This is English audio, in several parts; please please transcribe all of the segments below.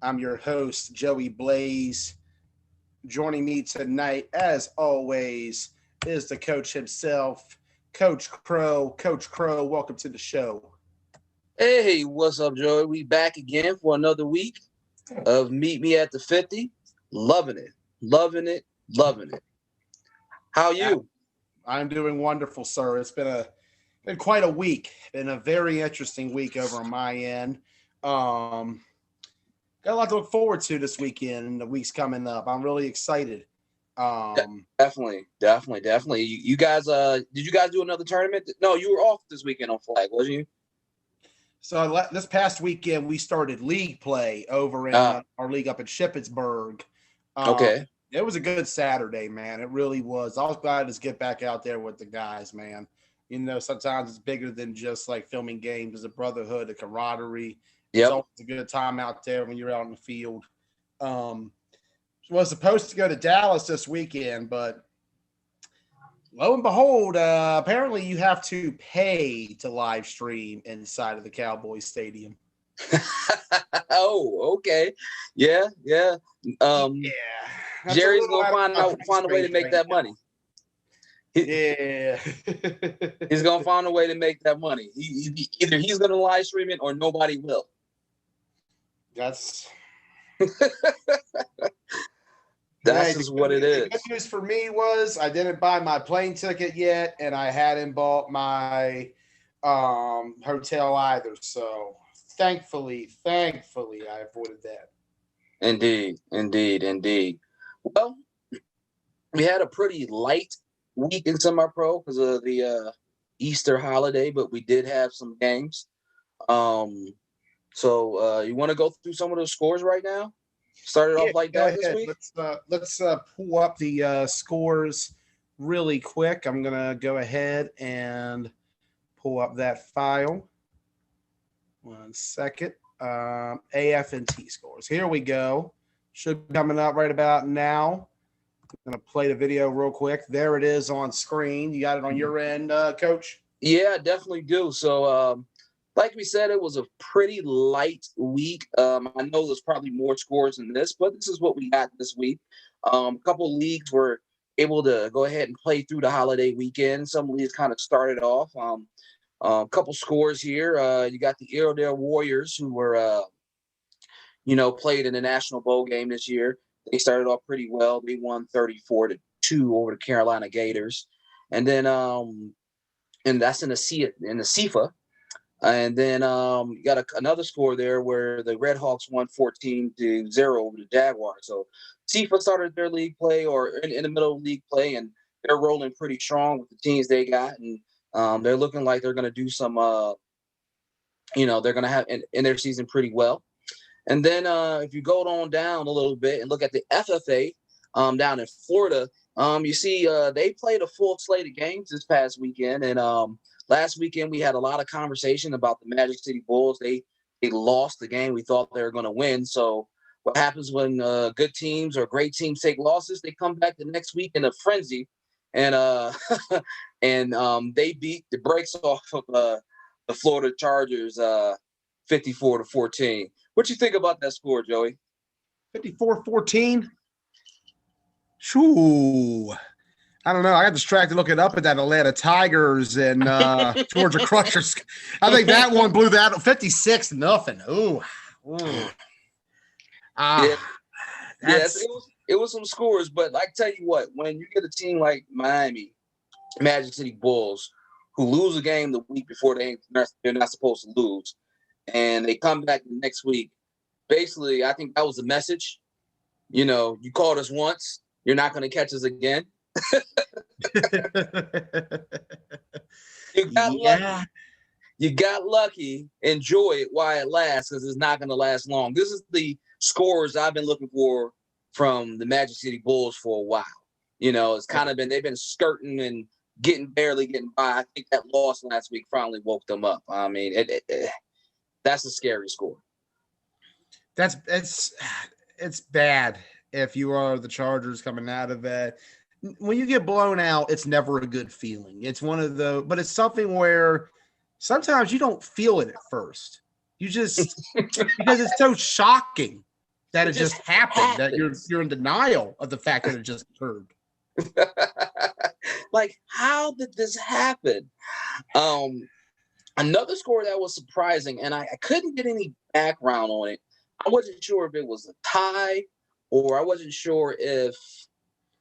I'm your host, Joey Blaze. Joining me tonight, as always, is the coach himself, Coach Crow. Coach Crow, welcome to the show. Hey, what's up, Joey? We back again for another week of Meet Me at the 50. Loving it, loving it, loving it. How you? I'm doing wonderful, sir. It's been quite a week. Been a very interesting week over on my end. Um, got a lot to look forward to this weekend and the weeks coming up. I'm really excited. Um, Definitely. You guys, did you guys do another tournament? No, you were off this weekend on flag, wasn't you? so this past weekend we started league play over in our league up in Shippensburg. Um, Okay. it was a good Saturday, man. It really was. I was glad to get back out there with the guys, man. You know, sometimes it's bigger than just like filming games. It's a brotherhood, a camaraderie. It's Yep. always a good time out there when you're out in the field. Um, was supposed to go to Dallas this weekend, but lo and behold, apparently you have to pay to live stream inside of the Cowboys Stadium. Oh, okay. Yeah. Yeah, that's Jerry's gonna out of my find a way to make that money. Yeah. He's gonna find a way to make that money. Either he's gonna live stream it or nobody will. That's That's just what it is. The good news for me was I didn't buy my plane ticket yet, and I hadn't bought my hotel either. So thankfully, I avoided that. Indeed. Well, we had a pretty light week in semi-pro because of the Easter holiday, but we did have some games. So you want to go through some of those scores right now? Started off like that this week? Let's pull up the scores really quick. I'm gonna go ahead and pull up that file. 1 second. AF and T scores. Here we go. Should be coming up right about now. I'm gonna play the video real quick. There it is on screen. You got it on your end, Coach? Yeah, definitely do. So like we said, it was a pretty light week. I know there's probably more scores than this, but this is what we got this week. A couple of leagues were able to go ahead and play through the holiday weekend. Some leagues kind of started off. A couple scores here. You got the Iredale Warriors, who were, played in the National Bowl game this year. They started off pretty well. They won 34-2 over the Carolina Gators, and then and that's in the CFA. And then you got another score there where the Red Hawks won 14-0 over the Jaguars. So CFA started their league play or in the middle of league play, and they're rolling pretty strong with the teams they got, and they're looking like they're going to do some, they're going to have in their season pretty well. And then if you go on down a little bit and look at the FFA down in Florida, you see they played a full slate of games this past weekend. And last weekend we had a lot of conversation about the Magic City Bulls. They lost the game we thought they were going to win. So what happens when good teams or great teams take losses? They come back the next week in a frenzy, and they beat the brakes off of the Florida Chargers 54-14. What you think about that score, Joey? 54-14? Shoo. I don't know. I got distracted looking up at that Atlanta Tigers and Georgia Crushers. I think that one blew that 56-0. Ooh. Yes, it was some scores, but I tell you what, when you get a team like Miami, Magic City Bulls, who lose a game the week before they're not supposed to lose, and they come back the next week, basically, I think that was the message. You called us once, you're not going to catch us again. You got lucky. You got lucky. Enjoy it while it lasts, because it's not going to last long. This is the scores I've been looking for from the Magic City Bulls for a while. It's kind of been, they've been skirting and barely getting by. I think that loss last week finally woke them up. I mean, that's a scary score. It's bad if you are the Chargers coming out of it. When you get blown out, it's never a good feeling. It's but it's something where sometimes you don't feel it at first. You just because it's so shocking. that It it just just happened, that happens. you're in denial of the fact that it just occurred. Like, how did this happen? Another score that was surprising, and I couldn't get any background on it. I wasn't sure if it was a tie, or I wasn't sure if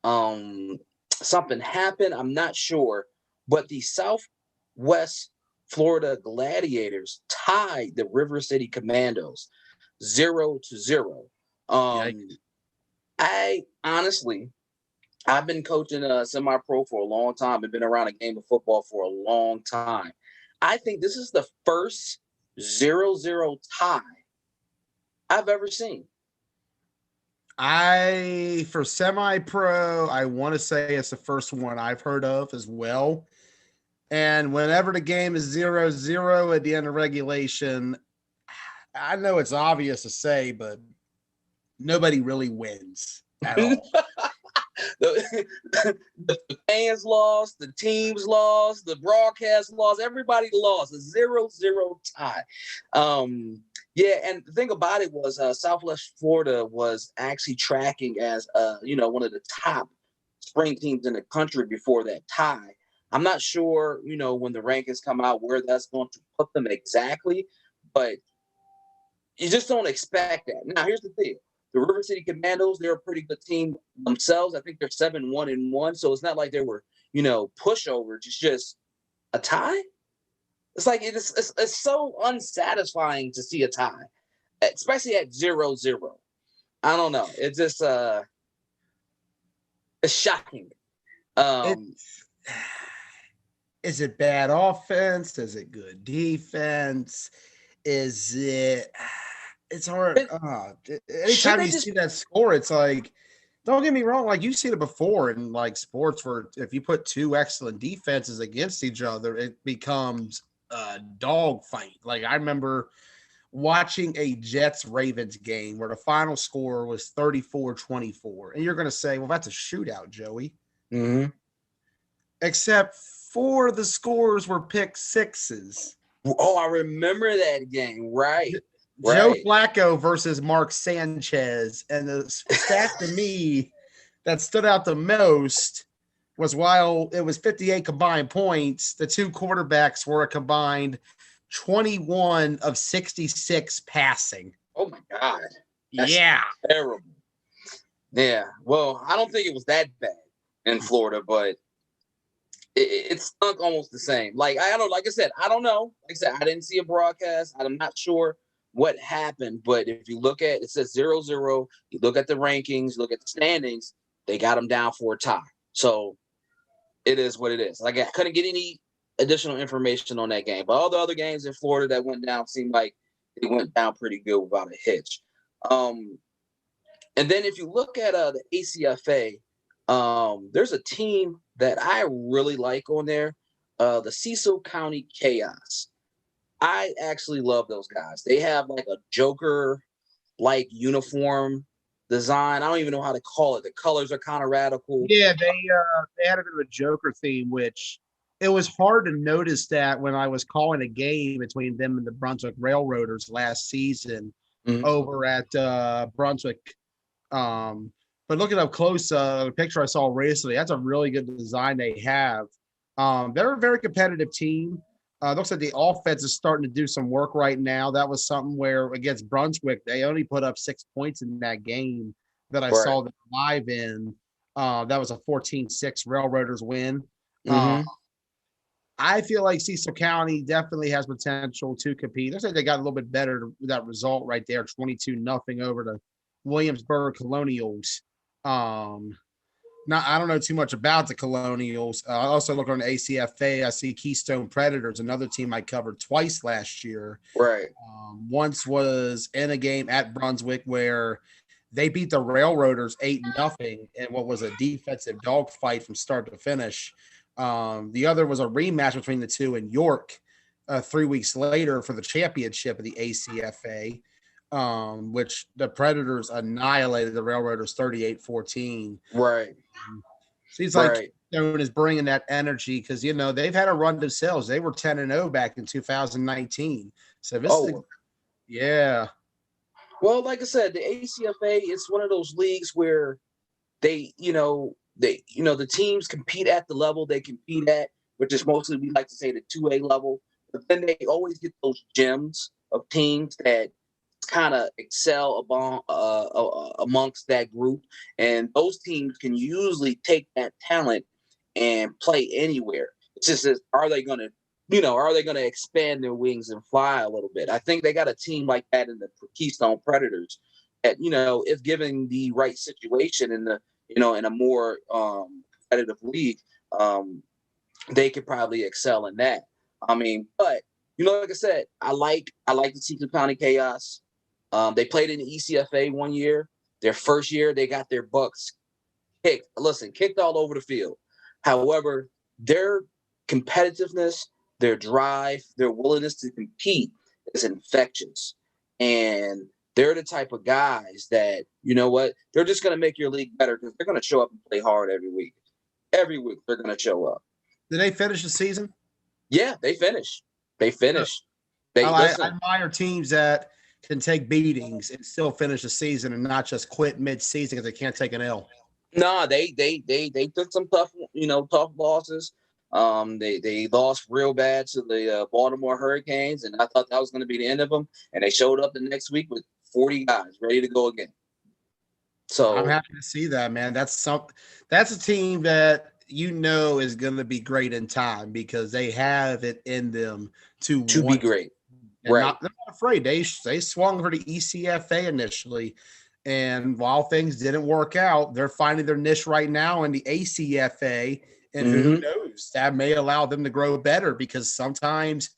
um, something happened. I'm not sure. But the Southwest Florida Gladiators tied the River City Commandos 0-0. Yeah. I honestly, I've been coaching semi-pro for a long time and been around a game of football for a long time. I think this is the first 0-0 tie I've ever seen. For semi-pro, I want to say it's the first one I've heard of as well. And whenever the game is 0-0 at the end of regulation, I know it's obvious to say, but nobody really wins at all. the, the fans lost, the teams lost, the broadcast lost, everybody lost. A 0-0 tie. Yeah, and the thing about it was Southwest Florida was actually tracking as one of the top spring teams in the country before that tie. I'm not sure, when the rankings come out, where that's going to put them exactly, but you just don't expect that. Now, here's the thing. The River City Commandos, they're a pretty good team themselves. I think they're 7-1-1. So it's not like they were, pushovers. It's just a tie. It's like it's so unsatisfying to see a tie, especially at 0-0. I don't know. It's just it's shocking. Is it bad offense? Is it good defense? Is it? It's hard. Anytime you see that score, it's like, don't get me wrong. Like, you've seen it before in like sports where if you put two excellent defenses against each other, it becomes a dog fight. Like, I remember watching a Jets-Ravens game where the final score was 34-24. And you're going to say, well, that's a shootout, Joey. Mm-hmm. Except 4 of the scores were pick sixes. Oh, I remember that game. Right. Joe Flacco versus Mark Sanchez. And the stat to me that stood out the most was while it was 58 combined points, the two quarterbacks were a combined 21 of 66 passing. Oh, my God. That's yeah. terrible. Yeah. Well, I don't think it was that bad in Florida, but it stunk almost the same. Like I said, I don't know. Like I said, I didn't see a broadcast. I'm not sure what happened, but if you look at it says 0-0, you look at the rankings, look at the standings, they got them down for a tie. So it is what it is. Like I couldn't get any additional information on that game. But all the other games in Florida that went down seemed like they went down pretty good without a hitch. And then if you look at the ACFA, there's a team that I really like on there, the Cecil County Chaos. I actually love those guys. They have like a Joker-like uniform design. I don't even know how to call it. The colors are kind of radical. Yeah, they had a bit of a Joker theme, which it was hard to notice that when I was calling a game between them and the Brunswick Railroaders last season over at Brunswick. But looking up close, the picture I saw recently, that's a really good design they have. They're a very competitive team. Looks like the offense is starting to do some work right now. That was something where against Brunswick, they only put up 6 points in that game that I saw them live in. That was a 14-6 Railroaders win. I feel like Cecil County definitely has potential to compete. Looks like they got a little bit better with that result right there, 22-0 over the Williamsburg Colonials. Now, I don't know too much about the Colonials. I also look on the ACFA. I see Keystone Predators, another team I covered twice last year. Right. Once was in a game at Brunswick where they beat the Railroaders 8-0 in what was a defensive dogfight from start to finish. The other was a rematch between the two in York 3 weeks later for the championship of the ACFA. Which the Predators annihilated the Railroaders 38-14. Right. Seems like Keystone is bringing that energy because, they've had a run themselves. They were 10-0 back in 2019. So this is, yeah. Well, like I said, the ACFA, it's one of those leagues where the teams compete at the level they compete at, which is mostly, we like to say, the 2A level. But then they always get those gems of teams that kind of excel amongst that group, and those teams can usually take that talent and play anywhere. It's just, are they going to expand their wings and fly a little bit? I think they got a team like that in the Keystone Predators that, if given the right situation in a more competitive league, they could probably excel in that. I mean, but like I said, I like the Seaton County Chaos. They played in the ECFA one year. Their first year, they got their butts kicked all over the field. However, their competitiveness, their drive, their willingness to compete is infectious. And they're the type of guys that, they're just going to make your league better because they're going to show up and play hard every week. Every week, they're going to show up. Did they finish the season? Yeah, they finished. I admire teams that can take beatings and still finish the season and not just quit mid-season because they can't take an L. No, they took some tough losses. They lost real bad to the Baltimore Hurricanes, and I thought that was going to be the end of them. And they showed up the next week with 40 guys ready to go again. So I'm happy to see that, man. That's a team that is going to be great in time because they have it in them to be great. Right. They're not afraid. They swung for the ECFA initially. And while things didn't work out, they're finding their niche right now in the ACFA. And who knows, that may allow them to grow better because sometimes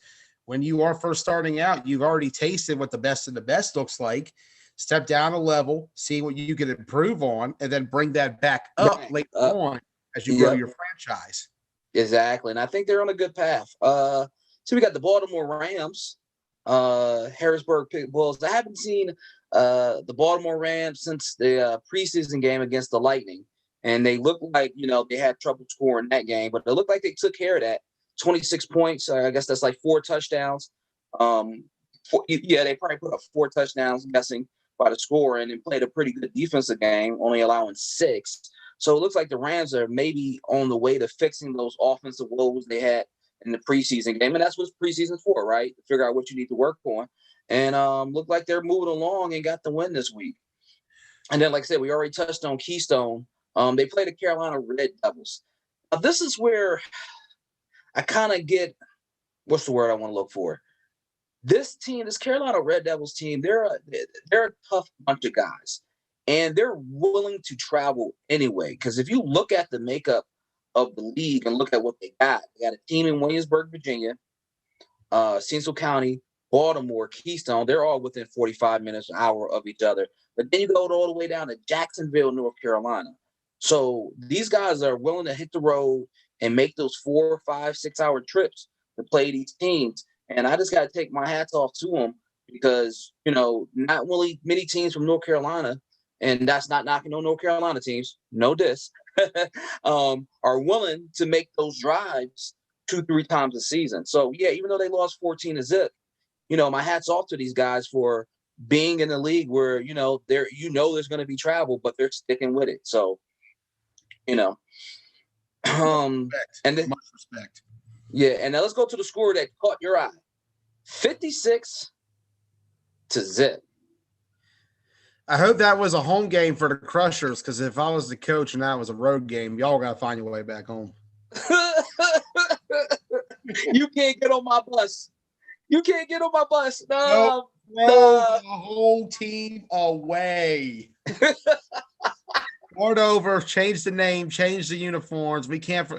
when you are first starting out, you've already tasted what the best of the best looks like. Step down a level, see what you can improve on, and then bring that back up later on as you grow your franchise. Exactly. And I think they're on a good path. So we got the Baltimore Rams, Harrisburg Pit Bulls. I haven't seen the Baltimore Rams since the preseason game against the Lightning. And they look like, they had trouble scoring that game, but it looked like they took care of that. 26 points. I guess that's like 4 touchdowns. They probably put up 4 touchdowns, I'm guessing, by the score, and then played a pretty good defensive game, only allowing 6. So it looks like the Rams are maybe on the way to fixing those offensive woes they had in the preseason game. And that's what preseason's for, right? To figure out what you need to work on. And look like they're moving along and got the win this week. And then, like I said, we already touched on Keystone. They play the Carolina Red Devils. Now, this is where I kind of get, what's the word I want to look for? This Carolina Red Devils team, they're a tough bunch of guys. And they're willing to travel anyway. Because if you look at the makeup of the league and look at what they got a team in Williamsburg, Virginia, Cecil County, Baltimore, Keystone. They're all within 45 minutes, an hour of each other. But then you go all the way down to Jacksonville, North Carolina. So these guys are willing to hit the road and make those 4, 5, 6-hour trips to play these teams. And I just got to take my hats off to them because, not really many teams from North Carolina, and that's not knocking on North Carolina teams, no diss, are willing to make those drives 2-3 times a season. So, yeah, even though they lost 14-0, my hat's off to these guys for being in the league where, there's going to be travel, but they're sticking with it. So, and then, much respect. Yeah, and now let's go to the score that caught your eye. 56-0. I hope that was a home game for the Crushers, because if I was the coach and that was a road game, y'all got to find your way back home. You can't get on my bus. You can't get on my bus. No, the whole team away. Start over, change the name, change the uniforms. We can't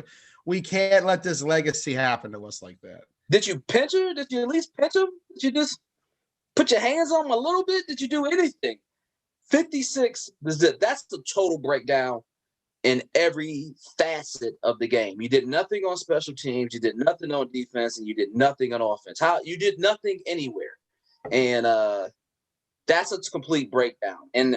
let this legacy happen to us like that. Did you pinch her? Did you at least pinch him? Did you just put your hands on him a little bit? Did you do anything? 56, that's the total breakdown in every facet of the game. You did nothing on special teams, you did nothing on defense, and you did nothing on offense. You did nothing anywhere. And that's a complete breakdown. And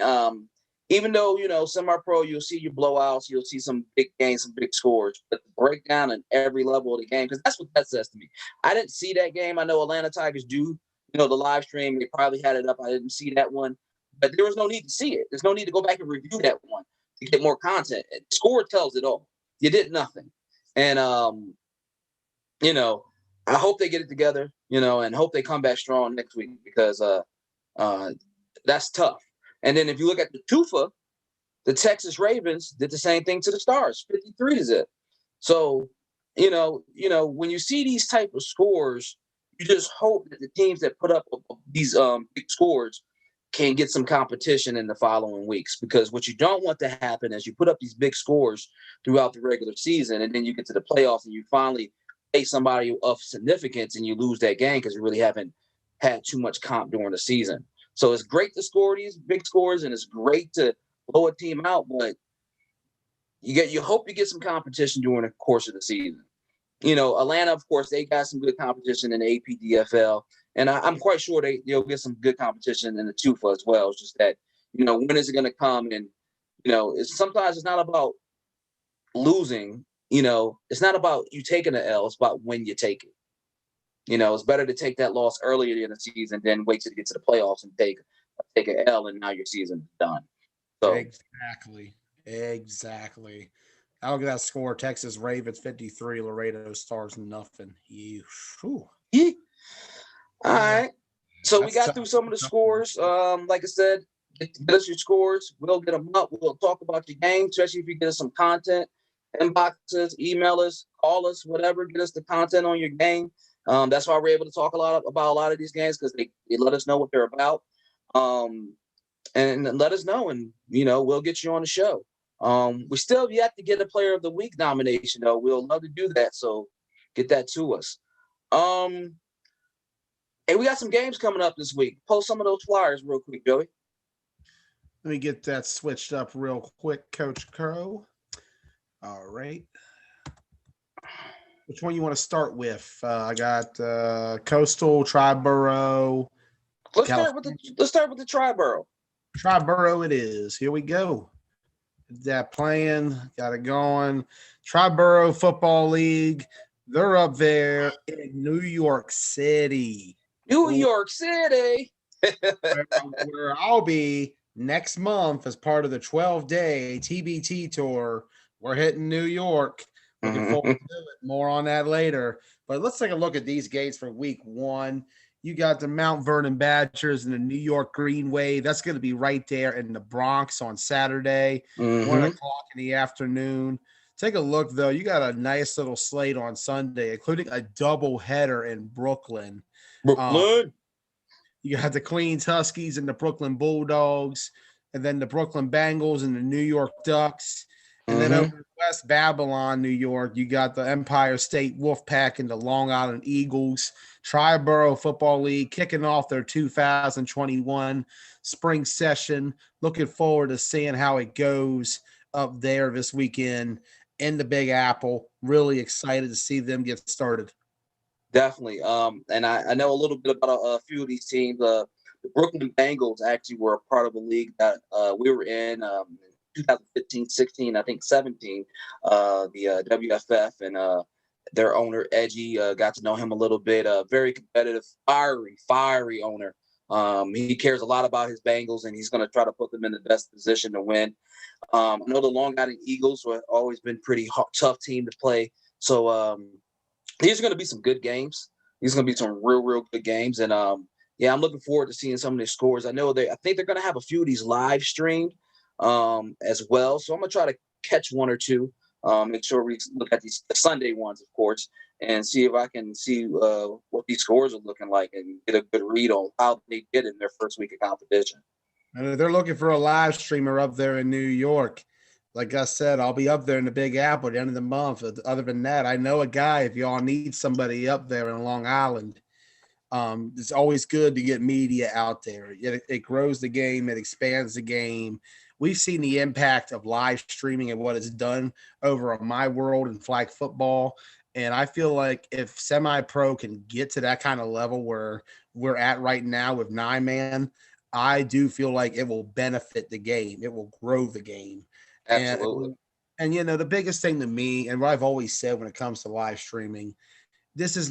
even though, semi-pro, you'll see your blowouts, you'll see some big games, some big scores, but the breakdown in every level of the game, because that's what that says to me. I didn't see that game. I know Atlanta Tigers do, the live stream. They probably had it up. I didn't see that one. but there was no need to see it. There's no need to go back and review that one to get more content. Score tells it all. You did nothing. And, you know, I hope they get it together, you know, and hope they come back strong next week because that's tough. And then if you look at the TUFA, the Texas Ravens did the same thing to the Stars, 53-0. So, you know, when you see these type of scores, you just hope that the teams that put up these big scores can get some competition in the following weeks. Because what you don't want to happen is you put up these big scores throughout the regular season, and then you get to the playoffs and you finally face somebody of significance and you lose that game because you really haven't had too much comp during the season. So it's great to score these big scores, and it's great to blow a team out, but you hope you get some competition during the course of the season. You know, Atlanta, of course, they got some good competition in the APDFL, and I'm quite sure they'll get some good competition in the TUFA as well. It's just that, you know, when is it going to come? And, you know, sometimes it's not about losing. You know, it's not about you taking the L. It's about when you take it. You know, it's better to take that loss earlier in the season than wait till you get to the playoffs and take an L, and now your season's done. So Exactly. I look at that score: Texas Ravens 53, Laredo Stars nothing. All right. So we got tough. through some of the scores. Like I said, get us your scores. We'll get them up. We'll talk about your game, especially if you get us some content. Inbox us, email us, call us, whatever. Get us the content on your game. That's why we're able to talk about a lot of these games, because they let us know what they're about. And let us know, and, you know, we'll get you on the show. We still have yet to get a Player of the Week nomination, though. We'll love to do that, so get that to us. Hey, we got some games coming up this week. Post some of those flyers real quick, Joey. Let me get that switched up real quick, Coach Crow. All right. Which one you want to start with? I got Coastal, Triborough. Let's start with the Triborough. Triborough it is. Here we go. That playing, got it going. Triborough Football League. They're up there in New York City. New York City. where I'll be next month as part of the 12-day TBT tour. We're hitting New York. Looking forward to it. More on that later. But let's take a look at these games for week 1. You got the Mount Vernon Badgers and the New York Greenway. That's going to be right there in the Bronx on Saturday, 1 o'clock in the afternoon. Take a look, though. You got a nice little slate on Sunday, including a double header in Brooklyn. You got the Queens Huskies and the Brooklyn Bulldogs, and then the Brooklyn Bengals and the New York Ducks. And then over in West Babylon, New York, you got the Empire State Wolfpack and the Long Island Eagles. Triborough Football League kicking off their 2021 spring session. Looking forward to seeing how it goes up there this weekend in the Big Apple. Really excited to see them get started. Definitely. And I know a little bit about a few of these teams. The Brooklyn Bengals actually were a part of a league that we were in 2015, 16, I think 17, the WFF, and their owner, Edgy, got to know him a little bit. Very competitive, fiery owner. He cares a lot about his Bengals, and he's going to try to put them in the best position to win. I know the Long Island Eagles have always been pretty tough team to play. So these are going to be some good games. These are going to be some real good games. And, yeah, I'm looking forward to seeing some of these scores. I think they're going to have a few of these live streamed as well. So I'm going to try to catch one or two. Make sure we look at the Sunday ones, of course, and see if I can see what these scores are looking like and get a good read on how they did in their first week of competition. They're looking for a live streamer up there in New York. Like I said, I'll be up there in the Big Apple at the end of the month. Other than that, I know a guy if y'all need somebody up there in Long Island. It's always good to get media out there. It grows the game. It expands the game. We've seen the impact of live streaming and what it's done over on my world in flag football. And I feel like if semi-pro can get to that kind of level where we're at right now with 9-man, I do feel like it will benefit the game. It will grow the game. Absolutely. And you know, the biggest thing to me, and what I've always said when it comes to live streaming, this is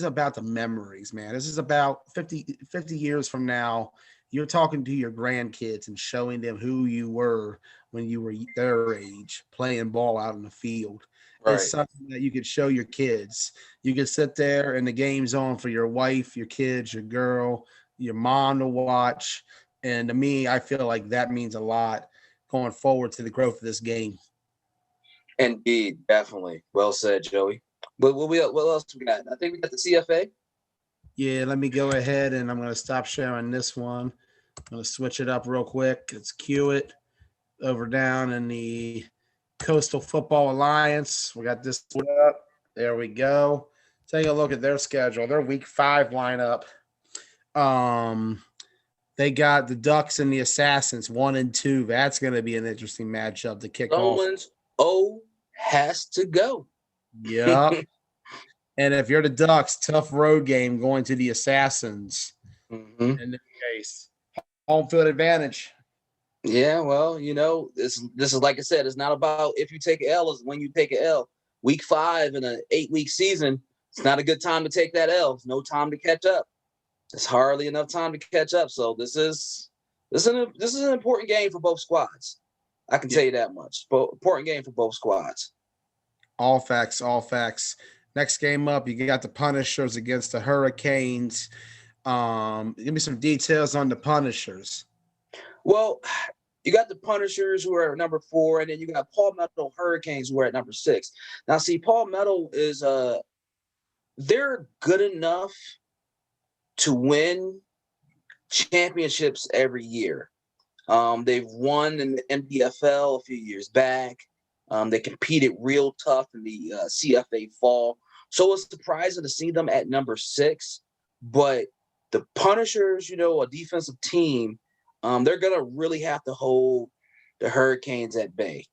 about the memories, man. This is about 50 years from now. you're talking to your grandkids and showing them who you were when you were their age, playing ball out in the field. It's Right. something that you could show your kids. You could sit there and the game's on for your wife, your kids, your girl, your mom to watch. And to me, I feel like that means a lot going forward to the growth of this game. Indeed, definitely. Well said, Joey. But what else we got? I think we got the CFA. Yeah, let me go ahead and I'm going to stop sharing this one. I'm going to switch it up real quick. Let's cue it over down in the Coastal Football Alliance. We got this up. There we go. Take a look at their schedule. Their week 5 lineup. Um, they got the Ducks and the Assassins 1 and 2. That's going to be an interesting matchup to kick off. Someone's O has to go. Yep. And if you're the Ducks, tough road game going to the Assassins. Mm-hmm. In this case, home field advantage. Yeah, well, this is like I said, it's not about if you take an L, it's when you take an L. Week 5 in an 8-week season, it's not a good time to take that L. It's no time to catch up. It's hardly enough time to catch up. So this is an important game for both squads. I can tell you that much. But important game for both squads. All facts, all facts. Next game up, you got the Punishers against the Hurricanes. Give me some details on the Punishers. Well, you got the Punishers who are at number 4, and then you got Palmetto Hurricanes who are at number 6. Now, see, Palmetto is they're good enough to win championships every year. They've won in the NPFL a few years back. They competed real tough in the CFA fall. So it's surprising to see them at number 6. But the Punishers, a defensive team, they're going to really have to hold the Hurricanes at bay.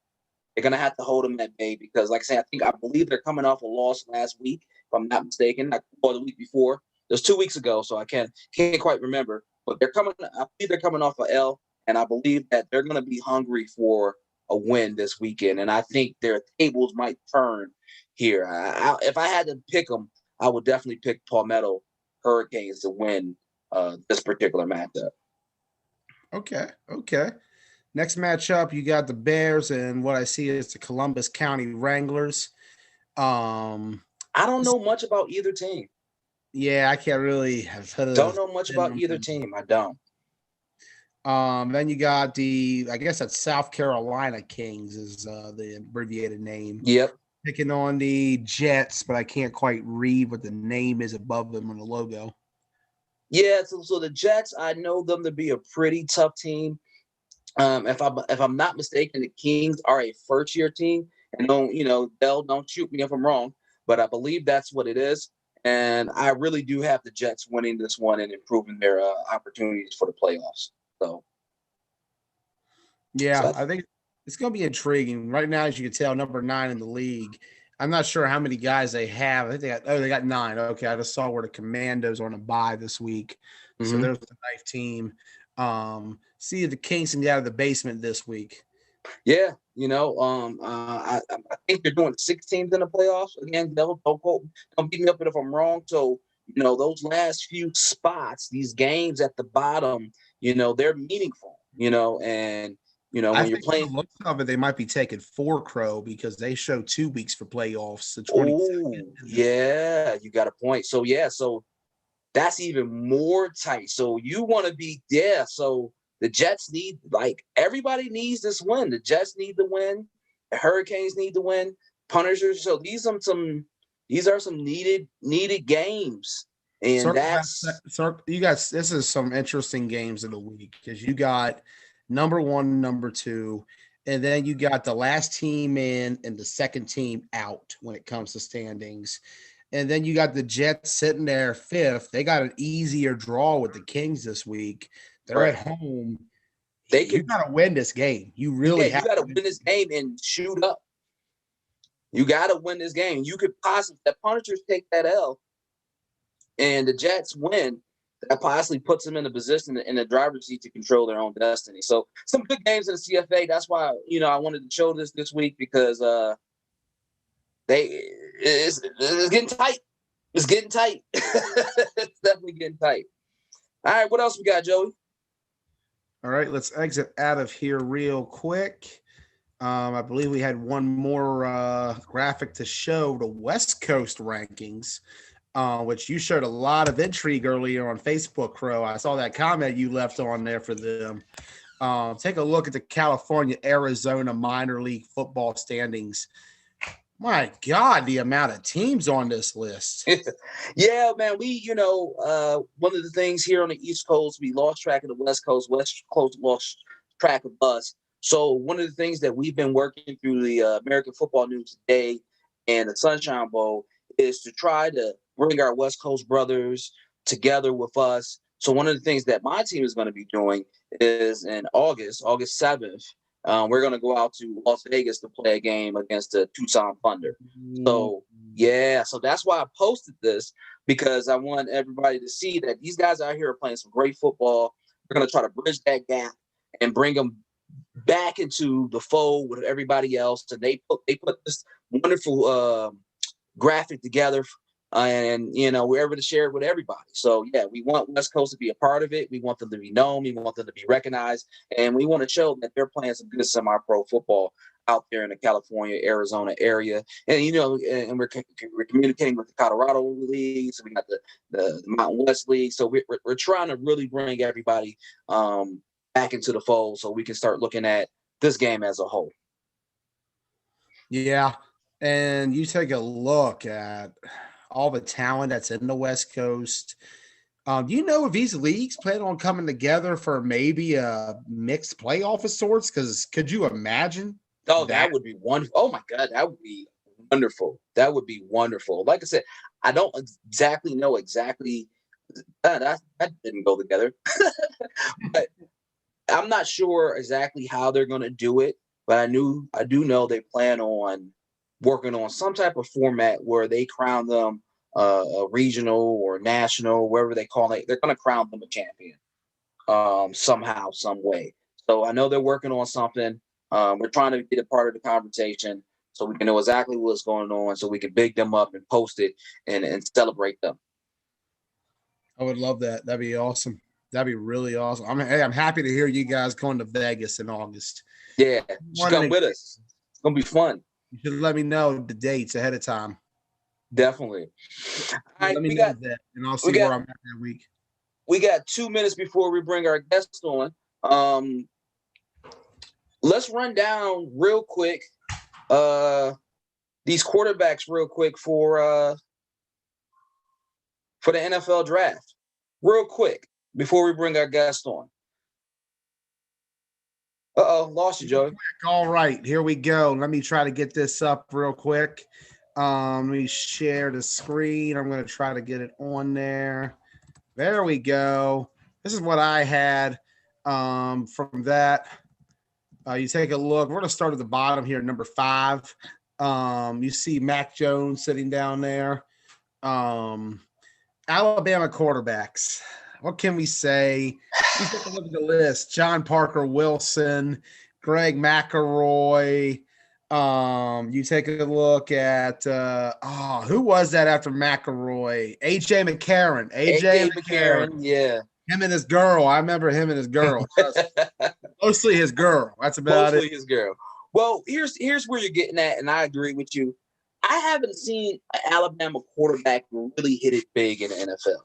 They're going to have to hold them at bay because, like I said, I believe they're coming off a loss last week, if I'm not mistaken, or the week before. It was 2 weeks ago, so I can't quite remember. But I believe they're coming off an L, and I believe that they're going to be hungry for a win this weekend. And I think their tables might turn here. If I had to pick them, I would definitely pick Palmetto Hurricanes to win this particular matchup. Okay. Next matchup, you got the Bears, and what I see is the Columbus County Wranglers. I don't know much about either team. Yeah, I can't really don't know much about either team. I don't. Then you got I guess that's South Carolina Kings is the abbreviated name. Yep. Picking on the Jets, but I can't quite read what the name is above them on the logo. Yeah, so the Jets, I know them to be a pretty tough team. If I'm not mistaken, the Kings are a first-year team, and don't shoot me if I'm wrong, but I believe that's what it is. And I really do have the Jets winning this one and improving their opportunities for the playoffs. I think it's going to be intriguing. Right now, as you can tell, number 9 in the league. I'm not sure how many guys they have. I think they got 9. Okay, I just saw where the Commandos are on a bye this week. Mm-hmm. So there's the 9th team. See if the Kings can get out of the basement this week. Yeah, I think they're doing 6 teams in the playoffs. Again, don't beat me up if I'm wrong. So, those last few spots, these games at the bottom, they're meaningful, and when you're playing, the looks of it, they might be taking 4 Crow because they show 2 weeks for playoffs. Yeah, you got a point. So that's even more tight. So you want to be there. So the Jets need, everybody needs this win. The Jets need to win. The Hurricanes need to win. Punishers. So these are some needed games. And you guys, this is some interesting games of the week because you got number 1, number 2, and then you got the last team in and the second team out when it comes to standings. And then you got the Jets sitting there 5th. They got an easier draw with the Kings this week. They're at home. You got to win this game. You really have to win this game and shoot up. You got to win this game. You could possibly, the Punishers take that L and the Jets win. That possibly puts them in a position in the driver's seat to control their own destiny. So some good games in the CFA. That's why, I wanted to show this week because it's getting tight. It's getting tight. It's definitely getting tight. All right, what else we got, Joey? All right, let's exit out of here real quick. I believe we had one more graphic to show the West Coast rankings, which you showed a lot of intrigue earlier on Facebook, Crow. I saw that comment you left on there for them. Take a look at the California, Arizona minor league football standings. My God, the amount of teams on this list. Yeah, man. One of the things here on the East Coast, we lost track of the West Coast. West Coast lost track of us. So one of the things that we've been working through the American Football News today and the Sunshine Bowl is to try to bring our West Coast brothers together with us. So one of the things that my team is going to be doing is in August 7th, we're going to go out to Las Vegas to play a game against the Tucson Thunder. So, yeah, so that's why I posted this, because I want everybody to see that these guys out here are playing some great football. We're going to try to bridge that gap and bring them back into the fold with everybody else. And they put this wonderful graphic together, and we're able to share it with everybody. So yeah, we want West Coast to be a part of it. We want them to be known. We want them to be recognized, and we want to show that they're playing some good semi-pro football out there in the California, Arizona area. And and we're communicating with the Colorado League. So we got the Mountain West League. So we're trying to really bring everybody back into the fold, so we can start looking at this game as a whole. Yeah, and you take a look at all the talent that's in the West Coast. Do you know if these leagues plan on coming together for maybe a mixed playoff of sorts? Because could you imagine? Oh, that would be wonderful. Oh my God, that would be wonderful. That would be wonderful. Like I said, I don't exactly know that didn't go together. But I'm not sure exactly how they're going to do it. But I do know they plan on working on some type of format where they crown them a regional or national, wherever they call it. They're going to crown them a champion somehow, some way. So I know they're working on something. We're trying to get a part of the conversation so we can know exactly what's going on, so we can big them up and post it and celebrate them. I would love that. That'd be awesome. That'd be really awesome. I'm happy to hear you guys going to Vegas in August. Yeah, you come with us. It's gonna be fun. You should let me know the dates ahead of time. Definitely. All right, let me know that, and I'll see where I'm at that week. We got 2 minutes before we bring our guests on. Let's run down real quick these quarterbacks real quick for the NFL draft. Real quick before we bring our guest on. Lost you, Joey. All right, here we go. Let me try to get this up real quick. Let me share the screen. I'm going to try to get it on there. There we go. This is what I had from that. You take a look. We're going to start at the bottom here, number 5. You see Mac Jones sitting down there. Alabama quarterbacks. What can we say? You take a look at the list. John Parker Wilson, Greg McElroy. You take a look at who was that after McElroy? AJ McCarron. AJ McCarron. Yeah. Him and his girl. I remember him and his girl. Mostly his girl. That's about Mostly his girl. Well, here's where you're getting at, and I agree with you. I haven't seen an Alabama quarterback really hit it big in the NFL.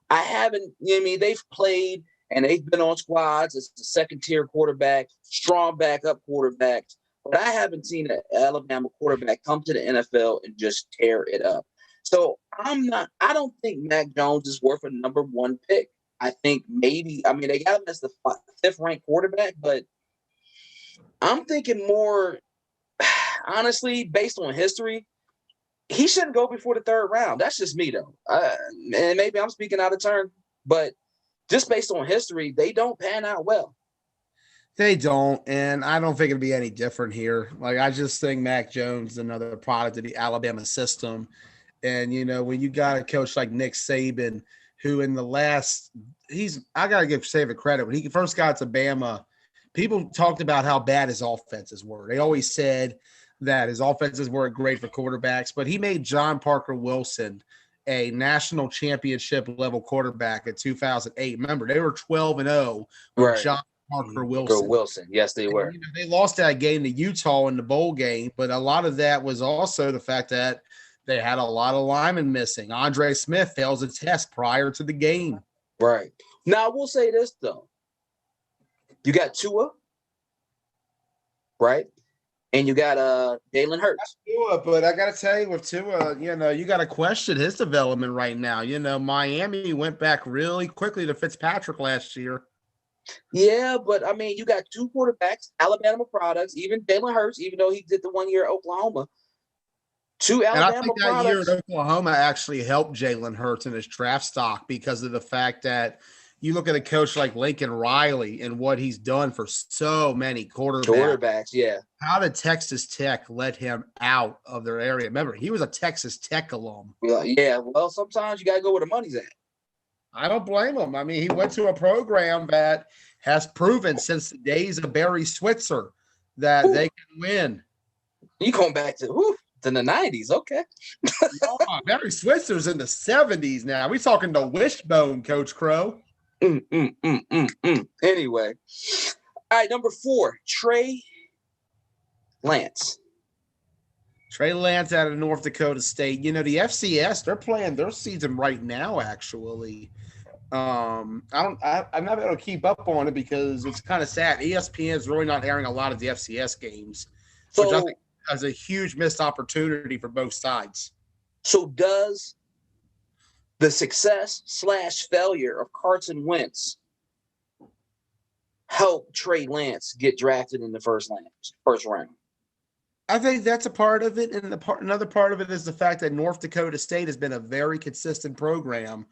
I haven't, they've played and they've been on squads as a second-tier quarterback, strong backup quarterback. But I haven't seen an Alabama quarterback come to the NFL and just tear it up. So I don't think Mac Jones is worth a number 1 pick. I think they got him as the 5th ranked quarterback, but I'm thinking more, honestly, based on history, he shouldn't go before the 3rd round. That's just me, though. And maybe I'm speaking out of turn, but just based on history, they don't pan out well. They don't, and I don't think it'll be any different here. Like, I just think Mac Jones is another product of the Alabama system. And, when you got a coach like Nick Saban, who in the last – I got to give Saban credit. When he first got to Bama, people talked about how bad his offenses were. They always said that his offenses weren't great for quarterbacks, but he made John Parker Wilson a national championship level quarterback in 2008. Remember, they were 12-0 when right. John Parker Or Wilson. Wilson. Yes, they were. And, they lost that game to Utah in the bowl game, but a lot of that was also the fact that they had a lot of linemen missing. Andre Smith fails a test prior to the game. Right. Now, I will say this, though. You got Tua, right? And you got Jalen Hurts. Tua, but I got to tell you, with Tua, you got to question his development right now. Miami went back really quickly to Fitzpatrick last year. Yeah, but I mean, you got two quarterbacks, Alabama products, even Jalen Hurts, even though he did the 1 year at Oklahoma. Two Alabama and I think that products. year at Oklahoma actually helped Jalen Hurts in his draft stock because of the fact that you look at a coach like Lincoln Riley and what he's done for so many quarterbacks. Yeah. How did Texas Tech let him out of their area? Remember, he was a Texas Tech alum. Yeah, well, sometimes you got to go where the money's at. I don't blame him. I mean, he went to a program that has proven since the days of Barry Switzer that they can win. You going back to the 90s, okay. No, Barry Switzer's in the 70s now. We talking the wishbone, Coach Crow. Anyway. All right, number 4, Trey Lance. Trey Lance out of North Dakota State. The FCS, they're playing their season right now, actually. I'm not able to keep up on it because it's kind of sad. ESPN is really not airing a lot of the FCS games, which I think is a huge missed opportunity for both sides. So does the success/failure of Carson Wentz help Trey Lance get drafted in the first round? I think that's a part of it, and another part of it is the fact that North Dakota State has been a very consistent program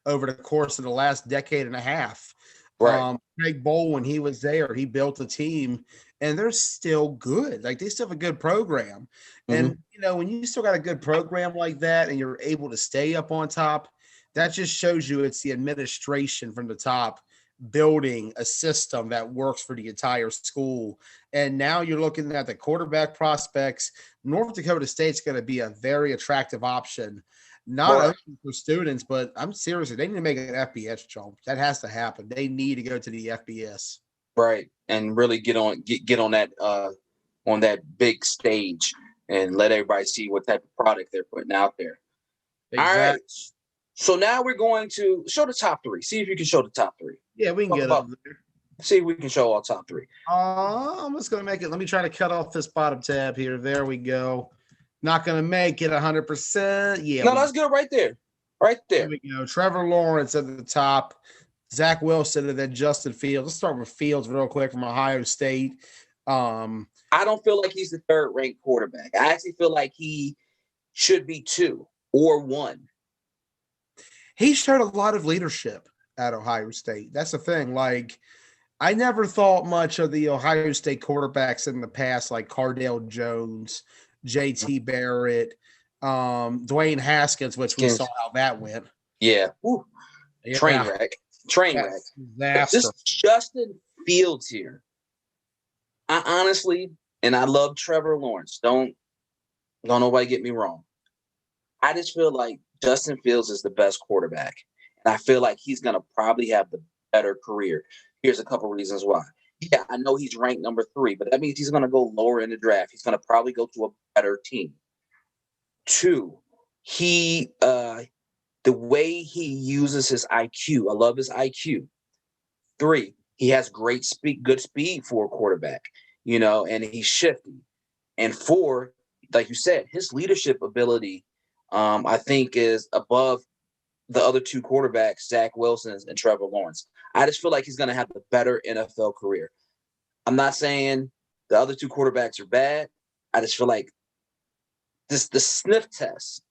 over the course of the last decade and a half. Right. Greg Bowl, when he was there, he built a team, and they're still good. Like, they still have a good program. And, when you still got a good program like that and you're able to stay up on top, that just shows you it's the administration from the top building a system that works for the entire school. And now you're looking at the quarterback prospects. North Dakota State's going to be a very attractive option, not only for students, but I'm serious. They need to make an FBS jump. That has to happen. They need to go to the FBS. Right. And really get on that big stage and let everybody see what type of product they're putting out there. Exactly. All right. So now we're going to show the top 3. See if you can show the top 3. Yeah, we can get up there. See if we can show all top 3. I'm just going to make it. Let me try to cut off this bottom tab here. There we go. Not going to make it 100%. Yeah. No, that's good right there. Right there. There we go. Trevor Lawrence at the top. Zach Wilson and then Justin Fields. Let's start with Fields real quick from Ohio State. I don't feel like he's the 3rd ranked quarterback. I actually feel like he should be 2 or 1. He showed a lot of leadership at Ohio State. That's the thing. Like, I never thought much of the Ohio State quarterbacks in the past, like Cardale Jones, J.T. Barrett, Dwayne Haskins, which we saw how that went. Yeah. Train wreck. This Justin Fields here. I honestly, and I love Trevor Lawrence. Don't nobody get me wrong. I just feel like Justin Fields is the best quarterback. And I feel like he's going to probably have the better career. Here's a couple reasons why. Yeah, I know he's ranked number 3, but that means he's going to go lower in the draft. He's going to probably go to a better team. 2, the way he uses his IQ. I love his IQ. 3, he has good speed for a quarterback, and he's shifty. And 4, like you said, his leadership ability, I think, is above the other 2 quarterbacks, Zach Wilson and Trevor Lawrence. I just feel like he's going to have a better NFL career. I'm not saying the other 2 quarterbacks are bad. I just feel like the sniff test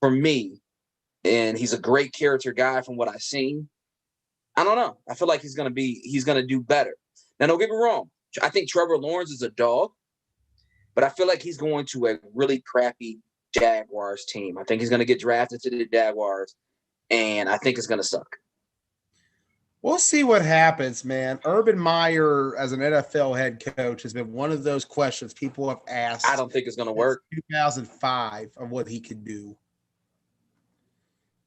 for me, and he's a great character guy from what I've seen. I don't know. I feel like he's going to do better. Now, don't get me wrong. I think Trevor Lawrence is a dog, but I feel like he's going to a really crappy Jaguars team. I think he's going to get drafted to the Jaguars, and I think it's going to suck. We'll see what happens, man. Urban Meyer, as an NFL head coach, has been one of those questions people have asked. I don't think it's going to work. 2005 of what he could do.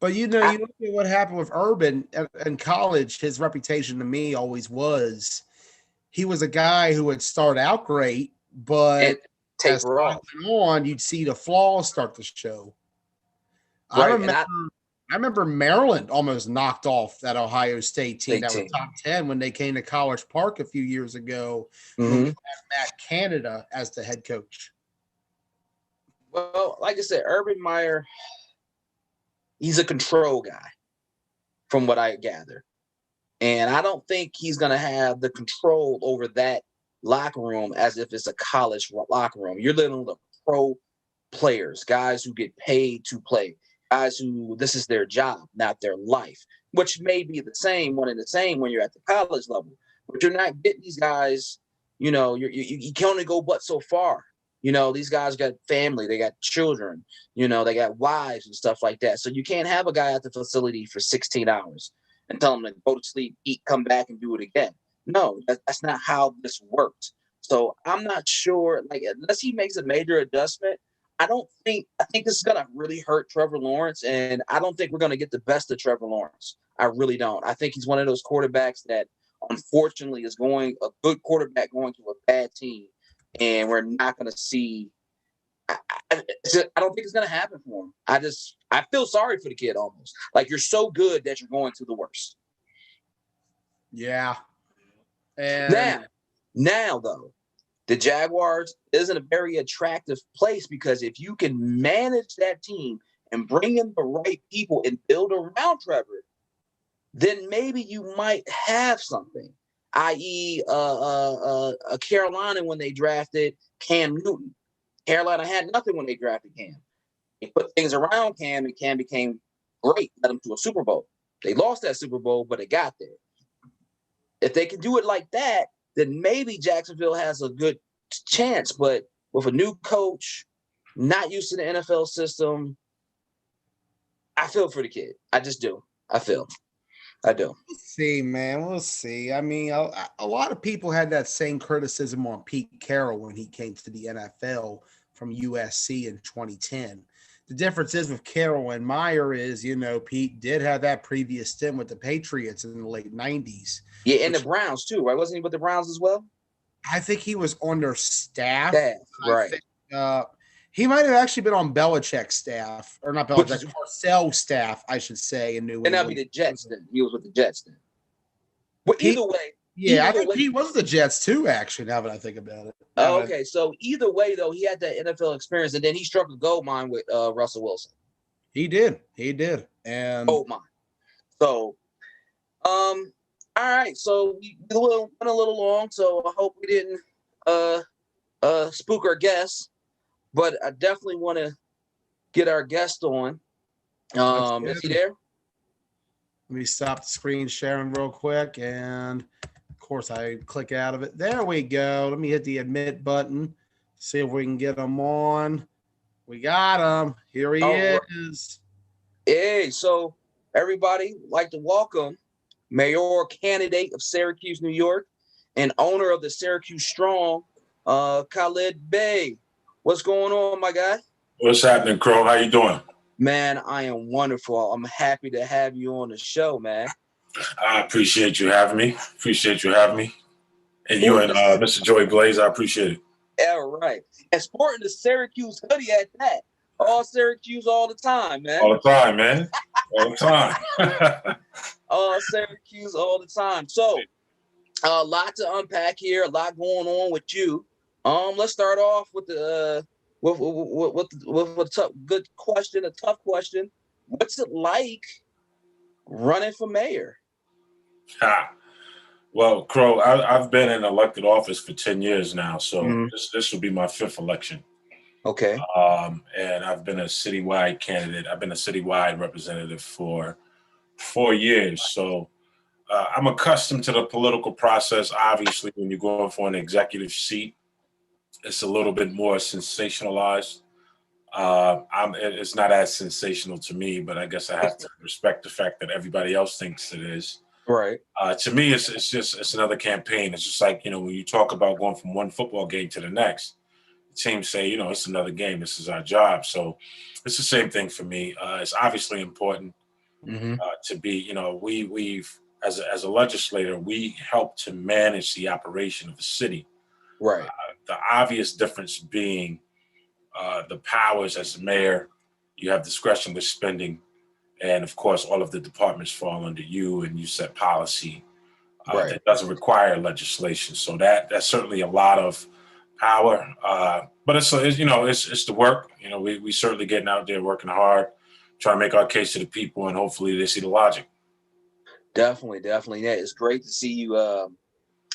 But, you look at what happened with Urban in college. His reputation to me always was he was a guy who would start out great, but And as taper time off. went on, you'd see the flaws start to show. I Right. remember I remember Maryland almost knocked off that Ohio State team that was top 10 when they came to College Park a few years ago when we had Matt Canada as the head coach. Well, like I said, Urban Meyer, he's a control guy from what I gather. And I don't think he's going to have the control over that locker room as if it's a college locker room. You're living with pro players, guys who get paid to play, guys who this is their job, not their life, which may be the same one and the same when you're at the college level. But you're not getting these guys, you can only go but so far. These guys got family, they got children, they got wives and stuff like that. So you can't have a guy at the facility for 16 hours and tell him to go to sleep, eat, come back, and do it again. No, that's not how this works. So I'm not sure, unless he makes a major adjustment, I think this is going to really hurt Trevor Lawrence, and I don't think we're going to get the best of Trevor Lawrence. I really don't. I think he's one of those quarterbacks that, unfortunately, is a good quarterback going to a bad team, and we're not going to see I don't think it's going to happen for him. I feel sorry for the kid almost. Like, you're so good that you're going to the worst. Yeah. And now though, the Jaguars isn't a very attractive place because if you can manage that team and bring in the right people and build around Trevor, then maybe you might have something, i.e. Carolina when they drafted Cam Newton. Carolina had nothing when they drafted Cam. They put things around Cam, and Cam became great, led them to a Super Bowl. They lost that Super Bowl, but they got there. If they can do it like that, then maybe Jacksonville has a good chance. But with a new coach, not used to the NFL system, I feel for the kid. I just do. I do. We'll see, man. We'll see. I mean, a lot of people had that same criticism on Pete Carroll when he came to the NFL from USC in 2010. The difference is with Carroll and Meyer is, Pete did have that previous stint with the Patriots in the late 90s. Yeah, and the Browns too, right? Wasn't he with the Browns as well? I think he was on their staff. Right. He might have actually been on Belichick's staff, or not Belichick, Parcells' staff, I should say, in New England. And that'd be the Jets then. He was with the Jets then. But either way. Yeah, I think he was the Jets too, actually, now that I think about it. Okay, so either way, though, he had that NFL experience, and then he struck a gold mine with Russell Wilson. He did. And gold mine. So, all right. So we went a little long, so I hope we didn't spook our guests. But I definitely want to get our guest on. Is he there? Let me stop the screen sharing real quick. And, of course, I click out of it. There we go. Let me hit the admit button. See if we can get him on. We got him. Here he is. Hey, so everybody, like to welcome mayoral candidate of Syracuse, New York, and owner of the Syracuse Strong, Khalid Bey. What's going on, my guy? What's happening, Crow? How you doing? Man, I am wonderful. I'm happy to have you on the show, man. I appreciate you having me. And you and Mr. Joey Blaze, I appreciate it. Yeah, right. And sporting the Syracuse hoodie at that. All Syracuse all the time, man. All the time, man. All the time. All Syracuse all the time. So, a lot to unpack here, a lot going on with you. Let's start off with the with a tough question. What's it like running for mayor? Well, Crow, I've been in elected office for 10 years now, so this will be my 5th election. Okay. And I've been a citywide candidate. I've been a citywide representative for 4 years. So I'm accustomed to the political process. Obviously, when you're going for an executive seat, it's a little bit more sensationalized. It's not as sensational to me, but I guess I have to respect the fact that everybody else thinks it is. Right. To me, it's another campaign. It's just like, when you talk about going from one football game to the next, the teams say, it's another game. This is our job. So it's the same thing for me. It's obviously important to be, as a legislator, we help to manage the operation of the city. Right. The obvious difference being the powers as the mayor, you have discretion with spending, and of course, all of the departments fall under you, and you set policy. Right. That doesn't require legislation, so that's certainly a lot of power. But it's the work. We certainly getting out there working hard, trying to make our case to the people, and hopefully they see the logic. Definitely. Yeah, it's great to see you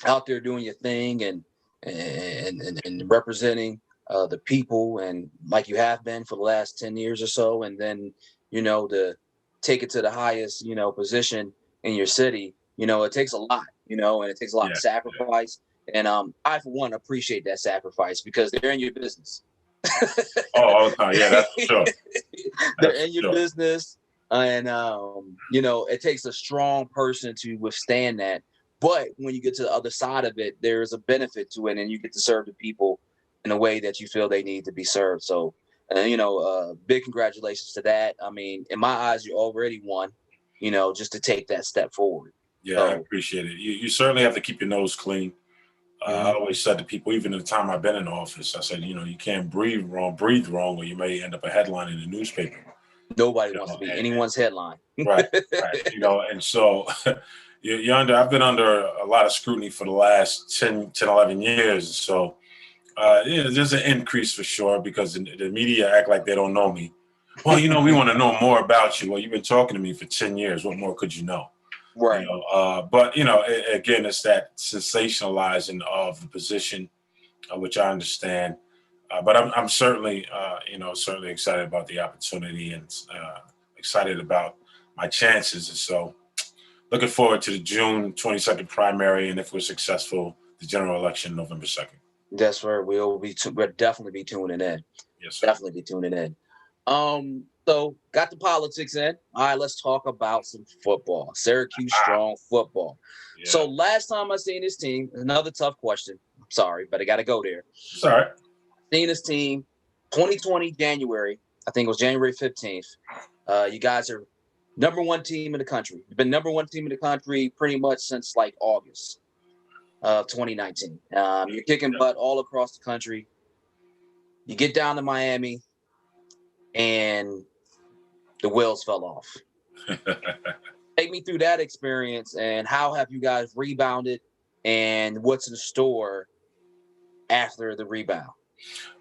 out there doing your thing and representing the people, and like you have been for the last 10 years or so, and then to take it to the highest position in your city. It takes a lot, and it takes a lot of sacrifice. And I, for one, appreciate that sacrifice because they're in your business. All the time. Yeah, that's for sure. They're in your business. And, it takes a strong person to withstand that. But when you get to the other side of it, there's a benefit to it, and you get to serve the people in a way that you feel they need to be served. So, big congratulations to that. I mean, in my eyes, you already won, just to take that step forward. Yeah, so, I appreciate it. You certainly have to keep your nose clean. I always said to people, even at the time I've been in office, I said, you can't breathe wrong, or you may end up a headline in the newspaper. Nobody wants to be anyone's headline. Right. And so I've been under a lot of scrutiny for the last 10, 11 years. So there's an increase for sure because the media act like they don't know me. Well, we want to know more about you. Well, you've been talking to me for 10 years. What more could you know? Right. But again, it's that sensationalizing of the position, which I understand. But I'm certainly, certainly excited about the opportunity and excited about my chances. And so looking forward to the June 22nd primary. And if we're successful, the general election, November 2nd. That's right. We'll definitely be tuning in. Yes, sir. Definitely be tuning in. So got the politics in. All right, let's talk about some football. Syracuse strong football. Yeah. So last time I seen this team, another tough question. I'm sorry, but I got to go there. It's all right. Seen this team 2020 January. I think it was January 15th. You guys are number one team in the country. You've been number one team in the country pretty much since like August of 2019. You're kicking butt all across the country. You get down to Miami, and the wheels fell off. Take me through that experience, and how have you guys rebounded, and what's in store after the rebound?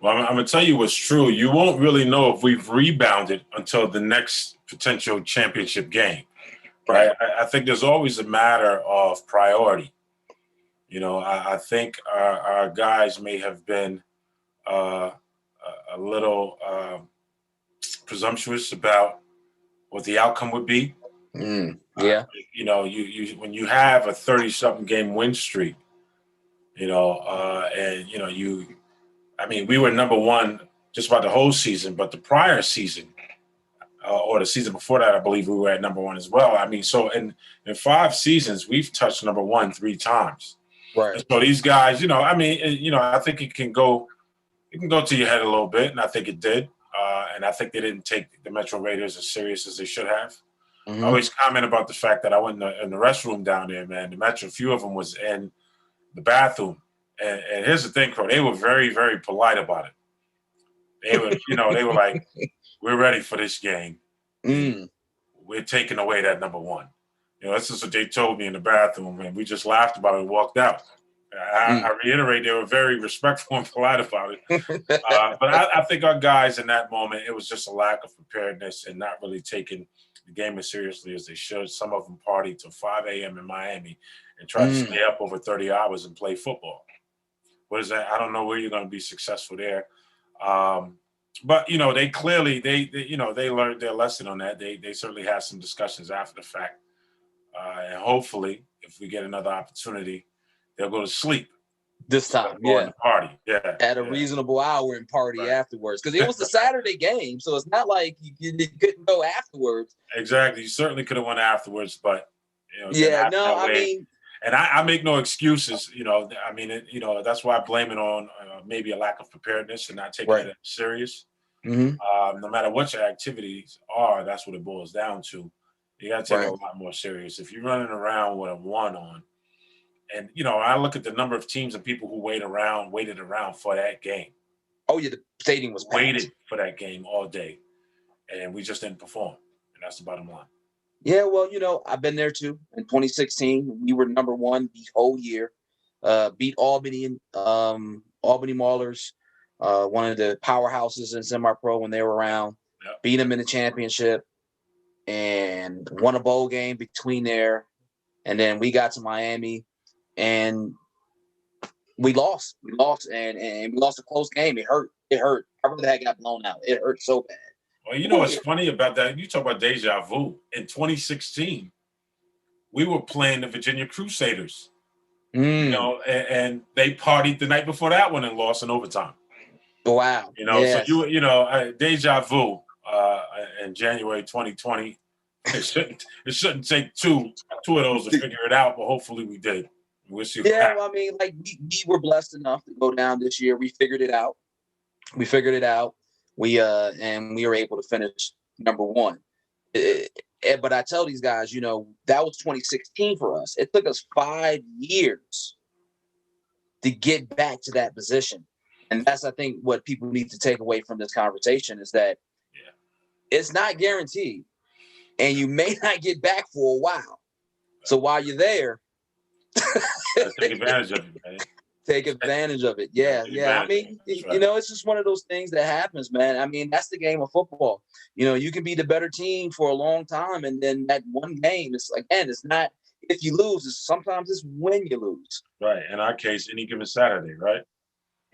Well, I'm going to tell you what's true. You won't really know if we've rebounded until the next potential championship game, right? I think there's always a matter of priority. I think our guys may have been a little presumptuous about what the outcome would be. Yeah. You when you have a 30-something game win streak, we were number one just about the whole season, but the prior season or the season before that, I believe we were at number one as well. So in 5 seasons, we've touched number one 3 times. Right. And so these guys, I think it can go to your head a little bit, and I think it did. And I think they didn't take the Metro Raiders as serious as they should have. I always comment about the fact that I went in the restroom down there, man. The Metro, a few of them was in the bathroom. And here's the thing, Crow, they were very, very polite about it. They were, they were like, we're ready for this game. We're taking away that number one. This is what they told me in the bathroom, and we just laughed about it and walked out. I reiterate, they were very respectful and polite about it. But I think our guys in that moment, it was just a lack of preparedness and not really taking the game as seriously as they should. Some of them partied till 5 a.m. in Miami and tried to stay up over 30 hours and play football. What is that? I don't know where you're going to be successful there. But, they clearly, they learned their lesson on that. They certainly had some discussions after the fact. And hopefully, if we get another opportunity, they'll go to sleep. This time, yeah. Party, yeah. At a reasonable hour and party afterwards. Because it was a Saturday game, so it's not like you couldn't go afterwards. Exactly. You certainly could have won afterwards, but, And I make no excuses, that's why I blame it on maybe a lack of preparedness and not taking it serious. No matter what your activities are, that's what it boils down to. You got to take it a lot more serious. If you're running around with a 1 on, and I look at the number of teams and people who waited around for that game. Oh yeah, the stadium was packed. Waited for that game all day, and we just didn't perform, and that's the bottom line. Yeah, well, I've been there too. In 2016, we were number 1 the whole year. Beat Albany, Albany Maulers, one of the powerhouses in semi-pro when they were around. Yep. Beat them in the championship, and won a bowl game between there. And then we got to Miami, and we lost. We lost, and we lost a close game. It hurt. It hurt. I really had got blown out. It hurt so bad. Well, what's funny about that? You talk about deja vu. In 2016, we were playing the Virginia Crusaders, and they partied the night before that one and lost in overtime. Wow. So deja vu in January 2020. It shouldn't take two of those to figure it out, but hopefully we did. We'll see. Yeah, well, I mean, like we were blessed enough to go down this year. We figured it out. We were able to finish number 1. But I tell these guys, that was 2016 for us. It took us 5 years to get back to that position. And that's, I think, what people need to take away from this conversation is that it's not guaranteed. And you may not get back for a while. So while you're there, take advantage of it, man. Take advantage of it. Yeah. I mean, it's just one of those things that happens, man. I mean, that's the game of football. You can be the better team for a long time, and then that one game, it's not if you lose, sometimes it's when you lose. Right. In our case, any given Saturday, right?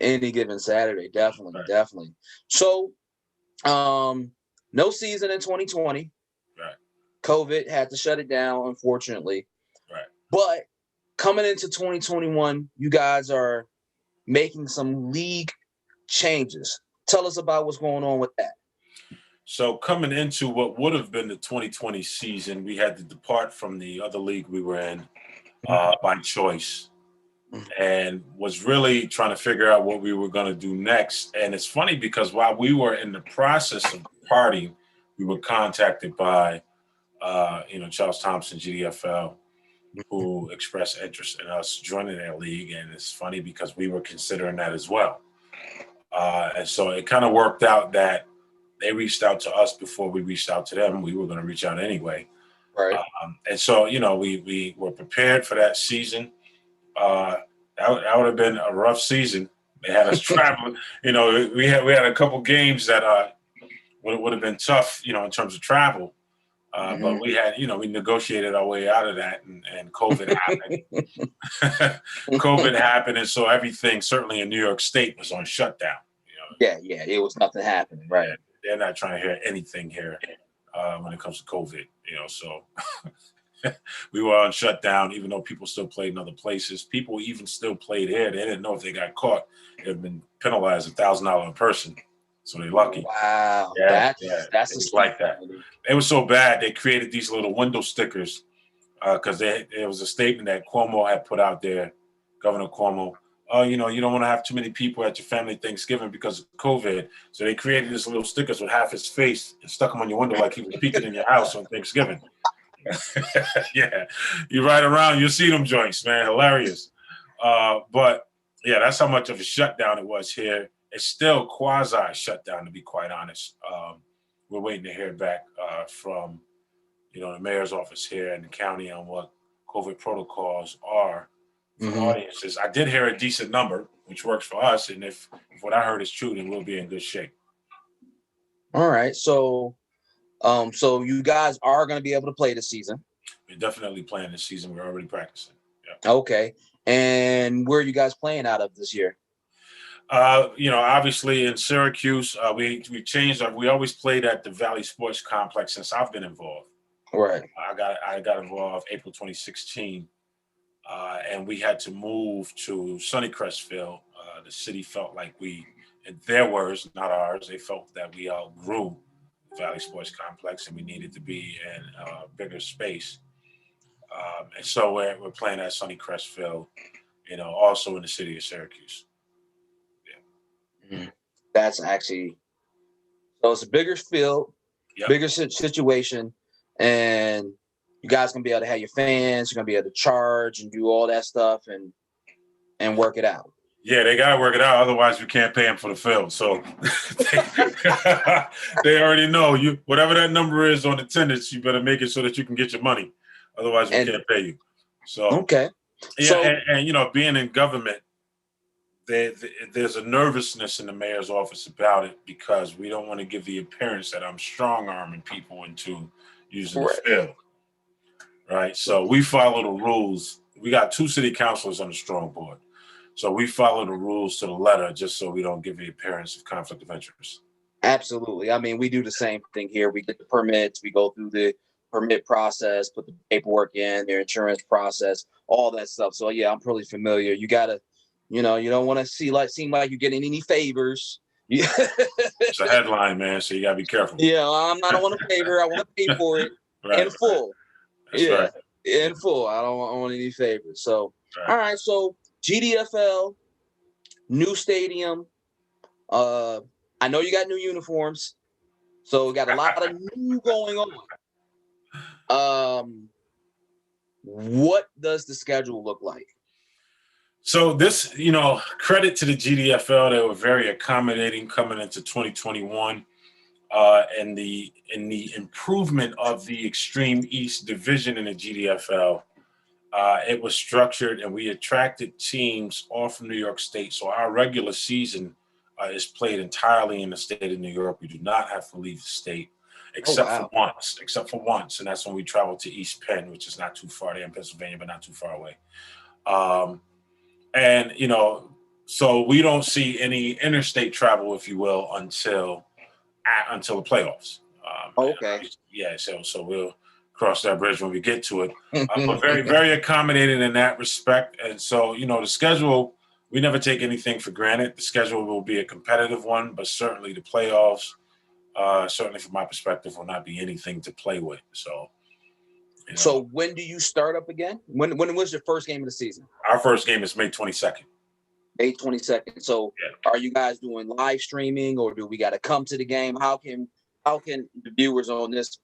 Any given Saturday, definitely. So, no season in 2020. Right. COVID had to shut it down, unfortunately. Right. But coming into 2021, you guys are making some league changes. Tell us about what's going on with that. So coming into what would have been the 2020 season, we had to depart from the other league we were in by choice, and was really trying to figure out what we were going to do next. And it's funny because while we were in the process of departing, we were contacted by Charles Thompson, GDFL, who expressed interest in us joining their league. And it's funny because we were considering that as well. And so it kind of worked out that they reached out to us before we reached out to them. We were going to reach out anyway. Right. And so, we were prepared for that season. That would have been a rough season. They had us traveling. We had a couple games that would have been tough, in terms of travel. But we had, we negotiated our way out of that, and COVID happened. COVID happened, and so everything, certainly in New York State, was on shutdown. Yeah, it was nothing happening, right? They're not trying to hear anything here when it comes to COVID, so we were on shutdown, even though people still played in other places. People even still played here. They didn't know if they got caught. They've been penalized $1,000 a person. So they're lucky. Wow. Yeah, that's it's like that. It was so bad, they created these little window stickers because there was a statement that Cuomo had put out there, Governor Cuomo. You don't want to have too many people at your family Thanksgiving because of COVID. So they created these little stickers with half his face and stuck them on your window like he was peeking in your house on Thanksgiving. Yeah, you ride around, you'll see them joints, man. Hilarious. But yeah, that's how much of a shutdown it was here. It's still quasi shutdown, to be quite honest. We're waiting to hear back from, the mayor's office here in the county on what COVID protocols are for audiences. I did hear a decent number, which works for us. And if what I heard is true, then we'll be in good shape. All right. So you guys are going to be able to play this season. We're definitely playing this season. We're already practicing. Yeah. Okay. And where are you guys playing out of this year? Obviously in Syracuse, we changed. We always played at the Valley Sports Complex since I've been involved. Right. I got involved April 2016, and we had to move to Sunnycrestville. The city felt like in their words, not ours, they felt that we outgrew the Valley Sports Complex and we needed to be in a bigger space. And so we're playing at Sunnycrestville, also in the city of Syracuse. That's actually, so it's a bigger field, bigger situation. and you guys gonna be able to have your fans. You're gonna be able to charge and do all that stuff and work it out. Yeah, they got to work it out. Otherwise, we can't pay them for the field. So they already know you. Whatever that number is on attendance, you better make it so that you can get your money. Otherwise, we can't pay you. So okay. Yeah, So, and being in government, there's a nervousness in the mayor's office about it because we don't want to give the appearance that I'm strong arming people into using the field. Right. So we follow the rules. We got 2 city councilors on the strong board. So we follow the rules to the letter just so we don't give the appearance of conflict of interest. Absolutely. I mean, we do the same thing here. We get the permits, we go through the permit process, put the paperwork in, their insurance process, all that stuff. So yeah, I'm pretty familiar. You gotta, you don't want to seem like you're getting any favors. It's a headline, man, so you gotta be careful. Yeah, I don't want a favor. I want to pay for it in full. That's right. In full. I don't want any favors. So all right, so GDFL, new stadium. I know you got new uniforms, so we got a lot of new going on. What does the schedule look like? So this, credit to the GDFL, they were very accommodating coming into 2021, and the improvement of the Extreme East Division in the GDFL. It was structured, and we attracted teams all from New York State. So our regular season is played entirely in the state of New York. We do not have to leave the state, except for once, and that's when we travel to East Penn, which is not too far. They're in Pennsylvania, but not too far away. And so we don't see any interstate travel, if you will, until the playoffs. Okay. So we'll cross that bridge when we get to it. But very, very accommodating in that respect. And so, the schedule, we never take anything for granted. The schedule will be a competitive one, but certainly the playoffs, certainly from my perspective, will not be anything to play with. So, So when do you start up again? When was your first game of the season? Our first game is May 22nd. May 22nd. So Are you guys doing live streaming, or do we got to come to the game? How can the viewers on this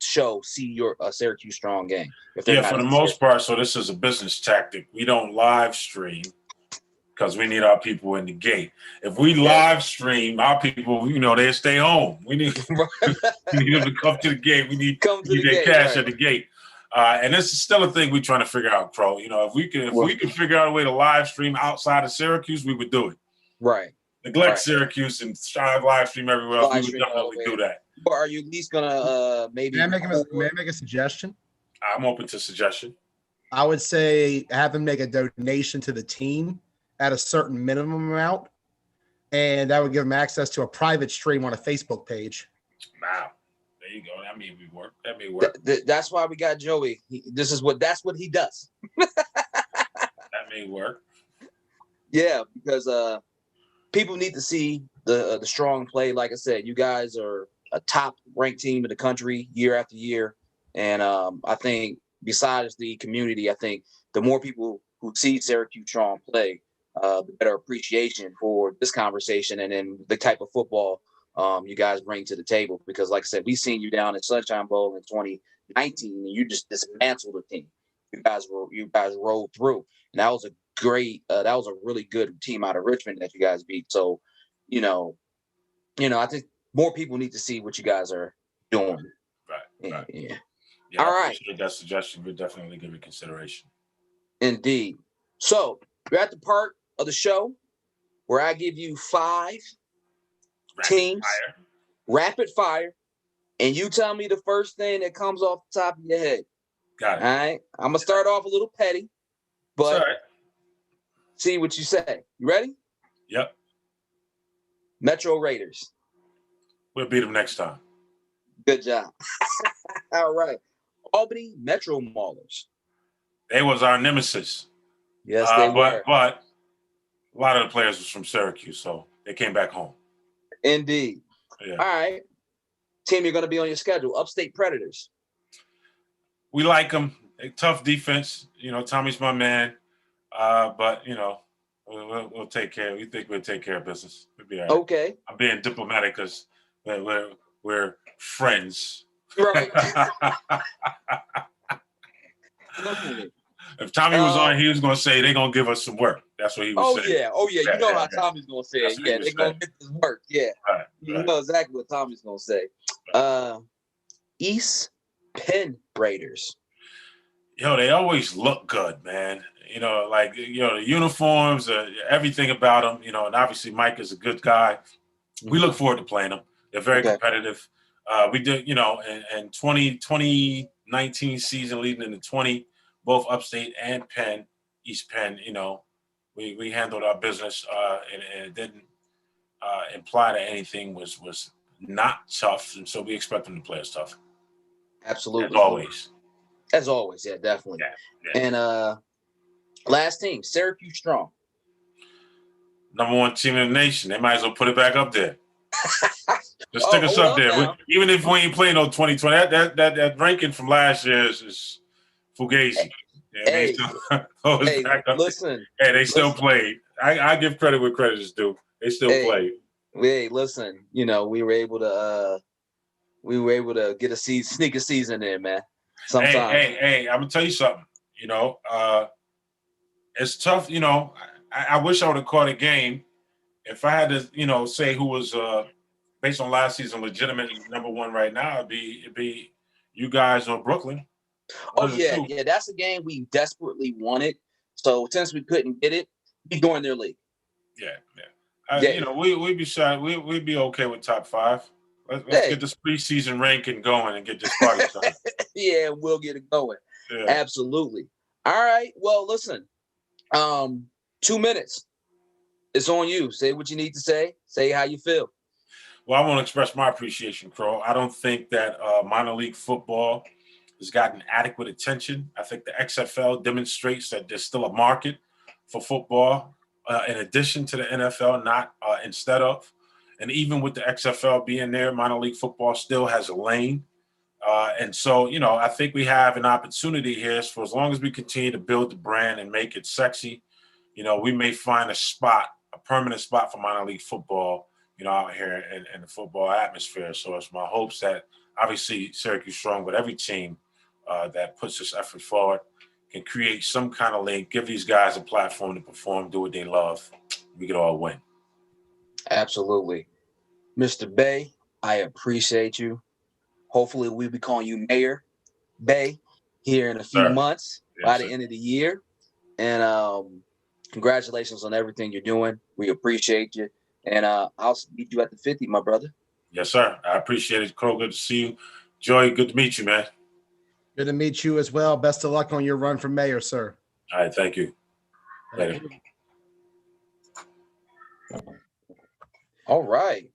show see your Syracuse Strong game? For the most part. So this is a business tactic. We don't live stream because we need our people in the gate. If we live stream, our people, they stay home. We need them to come to the gate. We need their cash at the gate. And this is still a thing we're trying to figure out, Pro. If we can figure out a way to live stream outside of Syracuse, we would do it. Right. Neglect Syracuse and try to live stream everywhere else. We would definitely do that. Or are you at least gonna maybe? May I make a suggestion? I'm open to suggestion. I would say have them make a donation to the team at a certain minimum amount, and that would give them access to a private stream on a Facebook page. Wow, there you go. That may work. That may work. That's why we got Joey. That's what he does. That may work. Yeah, because people need to see the strong play. Like I said, you guys are a top ranked team in the country year after year, and I think besides the community, I think the more people who see Syracuse Strong play, the better appreciation for this conversation and then the type of football you guys bring to the table. Because like I said, we seen you down at Sunshine Bowl in 2019, and you just dismantled the team. You guys rolled through, and that was a really good team out of Richmond that you guys beat. So, I think more people need to see what you guys are doing. Right. Yeah. All right. I appreciate that suggestion. We'll definitely give it consideration. Indeed. So we're at the part of the show where I give you 5 teams, rapid fire, and you tell me the first thing that comes off the top of your head. Got it. All right. I'm gonna start off a little petty, but see what you say. You ready? Yep. Metro Raiders. We'll beat them next time. Good job. All right. Albany Metro Maulers. They was our nemesis. Yes, they were. But a lot of the players was from Syracuse, so they came back home. Indeed. Yeah. All right. Team, you're going to be on your schedule. Upstate Predators. We like them. Tough defense. Tommy's my man. But, we'll take care. We think we'll take care of business. We'll be all right. Okay. I'm being diplomatic because we're friends Right. Definitely. If Tommy was on, he was going to say they're going to give us some work. That's what he was saying. Oh yeah. You know how Tommy's gonna say it. Yeah, they're gonna get this work. Yeah. Right, You know exactly what Tommy's gonna say. East Penn Raiders. Yo, they always look good, man. The uniforms, everything about them, and obviously Mike is a good guy. We look forward to playing them. They're very competitive. We did, in 2019 season leading into 20, both Upstate and Penn, East Penn, we handled our business and it didn't imply that anything was not tough. And so we expect them to play as tough. Absolutely. As always. Yeah, definitely. Yeah. And last team, Syracuse Strong. Number one team in the nation. They might as well put it back up there. Just stick us up there. Even if we ain't playing no 2020, that ranking from last year is fugazi. Listen. Hey, they still played. I give credit where credit is due. They still played. Hey, listen. We were able to get sneak a season in, man. Sometimes. Hey, I'm gonna tell you something. It's tough. I wish I would have caught a game. If I had to, say who was based on last season legitimate number one right now, it'd be you guys or Brooklyn. Yeah, that's a game we desperately wanted. So since we couldn't get it, we joined their league. Yeah. We'd be shy. We'd be okay with top 5. Let's get this preseason ranking going and get this party started. Yeah, we'll get it going. Yeah. Absolutely. All right. Well, listen. 2 minutes. It's on you. Say what you need to say. Say how you feel. Well, I want to express my appreciation, Crow. I don't think that minor league football has gotten adequate attention. I think the XFL demonstrates that there's still a market for football in addition to the NFL, not instead of. And even with the XFL being there, minor league football still has a lane. And so, I think we have an opportunity here for as long as we continue to build the brand and make it sexy, we may find a permanent spot for minor league football, out here in the football atmosphere. So it's my hopes that obviously Syracuse Strong, but every team that puts this effort forward can create some kind of link, give these guys a platform to perform, do what they love. We could all win. Absolutely. Mr. Bay, I appreciate you. Hopefully we'll be calling you Mayor Bay here in a few months by the end of the year. And congratulations on everything you're doing. We appreciate you. And I'll meet you at the 50, my brother. Yes, sir. I appreciate it, Crow. Good to see you. Joy, good to meet you, man. Good to meet you as well. Best of luck on your run for mayor, sir. All right, thank you. Later. All right.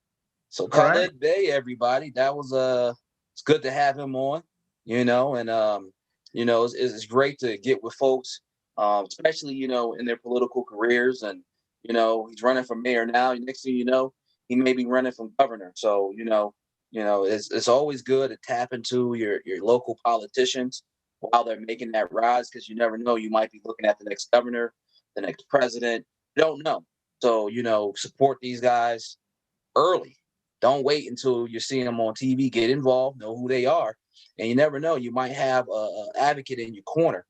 So Khaled Bay, everybody. That was it's good to have him on, and it's great to get with folks, especially, in their political careers. And, he's running for mayor now. Next thing you know, he may be running for governor. So, it's always good to tap into your local politicians while they're making that rise, because you never know, you might be looking at the next governor, the next president. You don't know. So, support these guys early. Don't wait until you're seeing them on TV. Get involved, know who they are. And you never know, you might have an advocate in your corner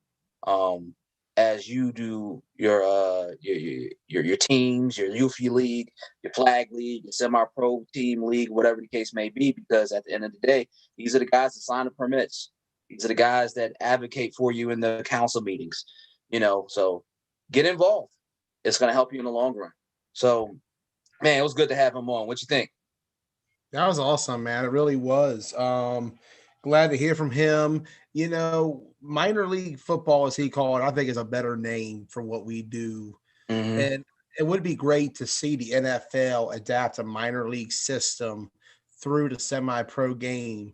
as you do your teams, your youth league, your flag league, your semi-pro team league, whatever the case may be, because at the end of the day, these are the guys that sign the permits. These are the guys that advocate for you in the council meetings, so get involved. It's going to help you in the long run. So, man, it was good to have him on. What you think? That was awesome, man. It really was. Glad to hear from him. Minor league football, as he called it, I think is a better name for what we do. Mm-hmm. And it would be great to see the NFL adapt a minor league system through the semi-pro game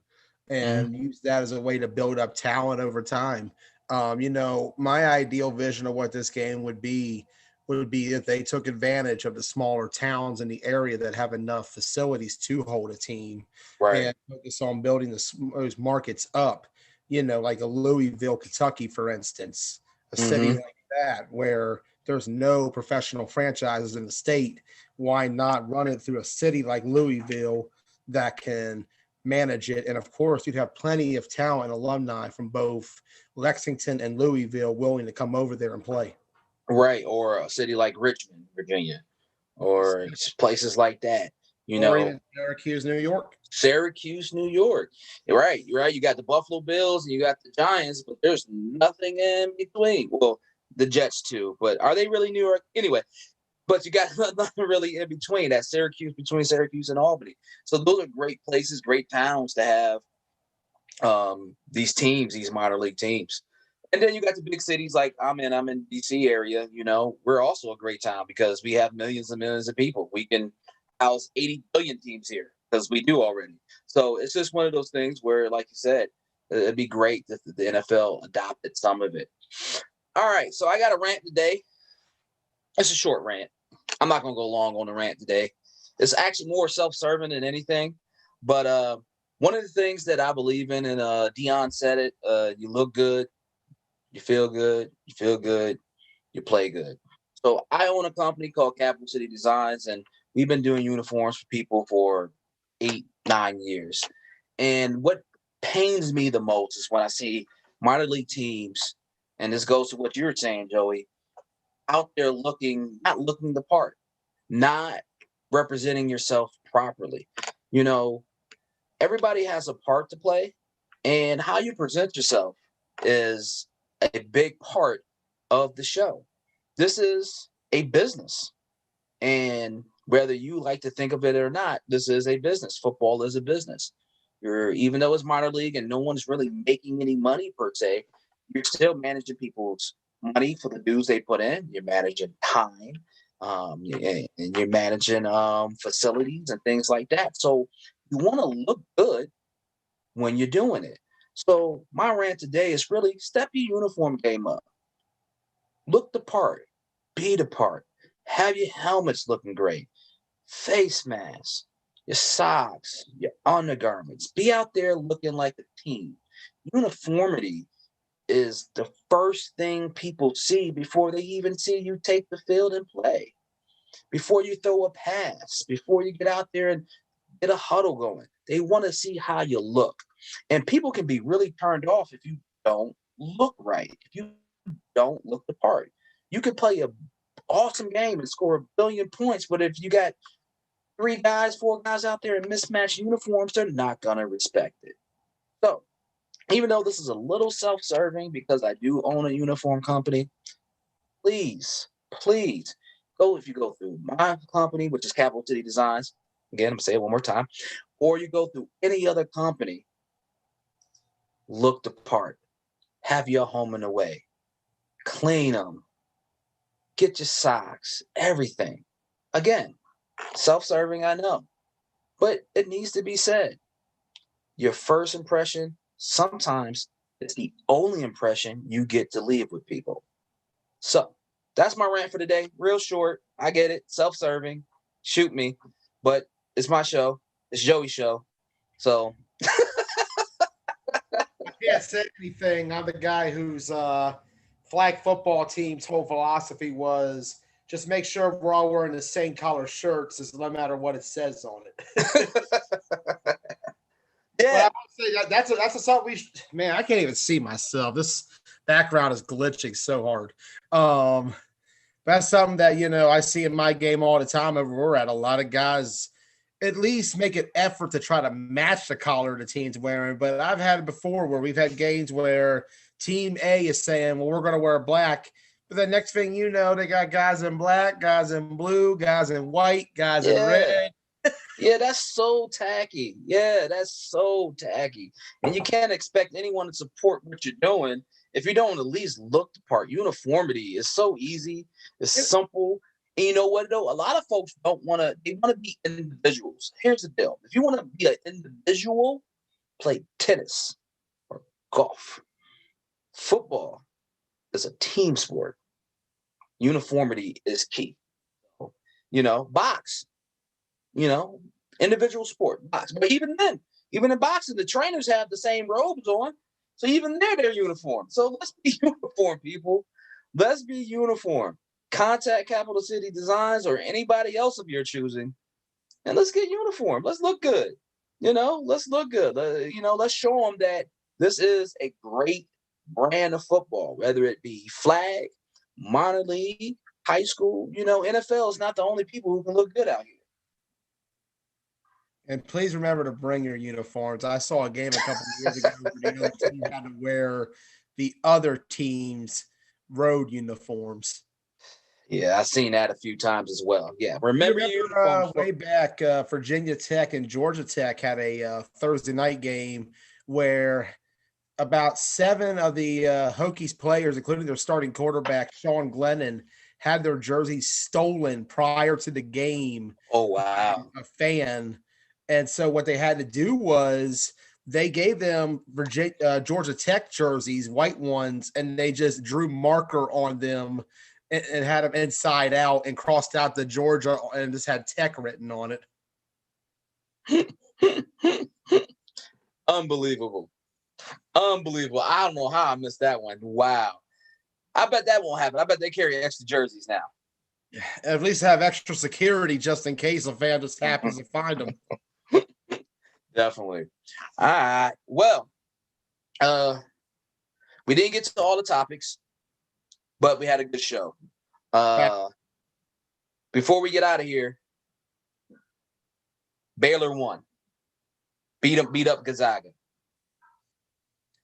and use that as a way to build up talent over time. My ideal vision of what this game would be if they took advantage of the smaller towns in the area that have enough facilities to hold a team, right, and focus on building those markets up, like a Louisville, Kentucky, for instance, a city like that, where there's no professional franchises in the state. Why not run it through a city like Louisville that can manage it. And of course, you'd have plenty of talent and alumni from both Lexington and Louisville willing to come over there and play. Right. Or a city like Richmond, Virginia, or places like that. Or even Syracuse, New York. Syracuse, New York. Right. You got the Buffalo Bills and you got the Giants, but there's nothing in between. Well, the Jets too, but are they really New York? Anyway, but you got nothing really in between. That Syracuse, between Syracuse and Albany. So those are great places, great towns to have these teams, these minor league teams. And then you got the big cities like I'm in DC area. We're also a great town because we have millions and millions of people. We can house 80 billion teams here because we do already. So it's just one of those things where, like you said, it'd be great if the NFL adopted some of it. All right, so I got a rant today. It's a short rant. I'm not going to go long on the rant today. It's actually more self-serving than anything. But one of the things that I believe in, and Dion said it, you look good, you feel good, you play good. So I own a company called Capital City Designs, and we've been doing uniforms for people for 8-9 years. And what pains me the most is when I see minor league teams, and this goes to what you were saying, Joey, out there not looking the part, not representing yourself properly. Everybody has a part to play, and how you present yourself is a big part of the show. This is a business, and whether you like to think of it or not, this is a business. Football is a business. Even though it's minor league and no one's really making any money per se, you're still managing people's money for the dues they put in. You're managing time, and you're managing facilities and things like that. So you want to look good when you're doing it. So my rant today is really step your uniform game up. Look the part, be the part, have your helmets looking great, face masks, your socks, your undergarments. Be out there looking like a team. Uniformity is the first thing people see before they even see you take the field and play. Before you throw a pass, before you get out there and get a huddle going. They want to see how you look. And people can be really turned off if you don't look right, if you don't look the part. You could play an awesome game and score 1 billion points, but if you got 4 guys out there in mismatched uniforms, they're not going to respect it. So even though this is a little self-serving because I do own a uniform company, please go, if you go through my company, which is Capital City Designs, again, I'm going to say it one more time, or you go through any other company, look the part, have your home and away, clean them, get your socks, everything. Again, self-serving, I know, but it needs to be said. Your first impression, sometimes it's the only impression you get to leave with people. So that's my rant for today. Real short. I get it. Self-serving. Shoot me. But it's my show. It's Joey's show. So I can't say anything. I'm the guy whose flag football team's whole philosophy was just make sure we're all wearing the same color shirts, no matter what it says on it. yeah, But I would say that's a something man, I can't even see myself. This background is glitching so hard. That's something that, I see in my game all the time over where we're at. A lot of guys at least make an effort to try to match the collar the team's wearing. But I've had it before where we've had games where team A is saying, well, we're going to wear black. But the next thing you know, they got guys in black, guys in blue, guys in white, guys in red. Yeah, that's so tacky. And you can't expect anyone to support what you're doing if you don't at least look the part. Uniformity is so easy. It's simple. And you know what, though? A lot of folks they want to be individuals. Here's the deal. If you want to be an individual, play tennis or golf. Football is a team sport. Uniformity is key. Box. Individual sport, box. But even in boxing, the trainers have the same robes on. So even they're uniform. So let's be uniform, people. Let's be uniform. Contact Capital City Designs or anybody else of your choosing. And let's get uniform. Let's look good. let's look good. Let's show them that this is a great brand of football, whether it be flag, minor league, high school. NFL is not the only people who can look good out here. And please remember to bring your uniforms. I saw a game a couple of years ago where the other team had to wear the other team's road uniforms. Yeah, I've seen that a few times as well. Yeah, You remember your uniforms. way back, Virginia Tech and Georgia Tech had a Thursday night game where about 7 of the Hokies players, including their starting quarterback, Sean Glennon, had their jerseys stolen prior to the game. Oh, wow. A fan. And so what they had to do was they gave them Georgia Tech jerseys, white ones, and they just drew marker on them and had them inside out and crossed out the Georgia and just had Tech written on it. Unbelievable. I don't know how I missed that one. Wow. I bet that won't happen. I bet they carry extra jerseys now. At least have extra security just in case a fan just happens to find them. Definitely. All right. Well, we didn't get to all the topics, but we had a good show. Before we get out of here, Baylor won. Beat up Gonzaga.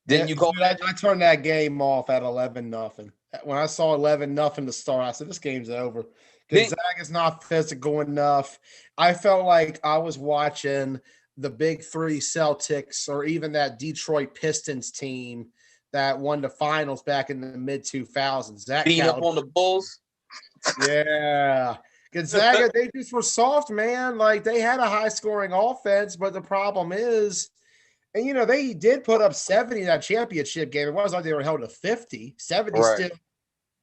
Didn't you call that? I turned that game off at 11-0. When I saw 11-0 to start, I said, this game's over. Gonzaga's not physical enough. I felt like I was watching the Big Three Celtics or even that Detroit Pistons team that won the finals back in the mid-2000s. Beat up on the Bulls? Yeah. Gonzaga, they just were soft, man. Like, they had a high-scoring offense, but the problem is, and, they did put up 70 in that championship game. It wasn't like they were held to 50. 70 right. Still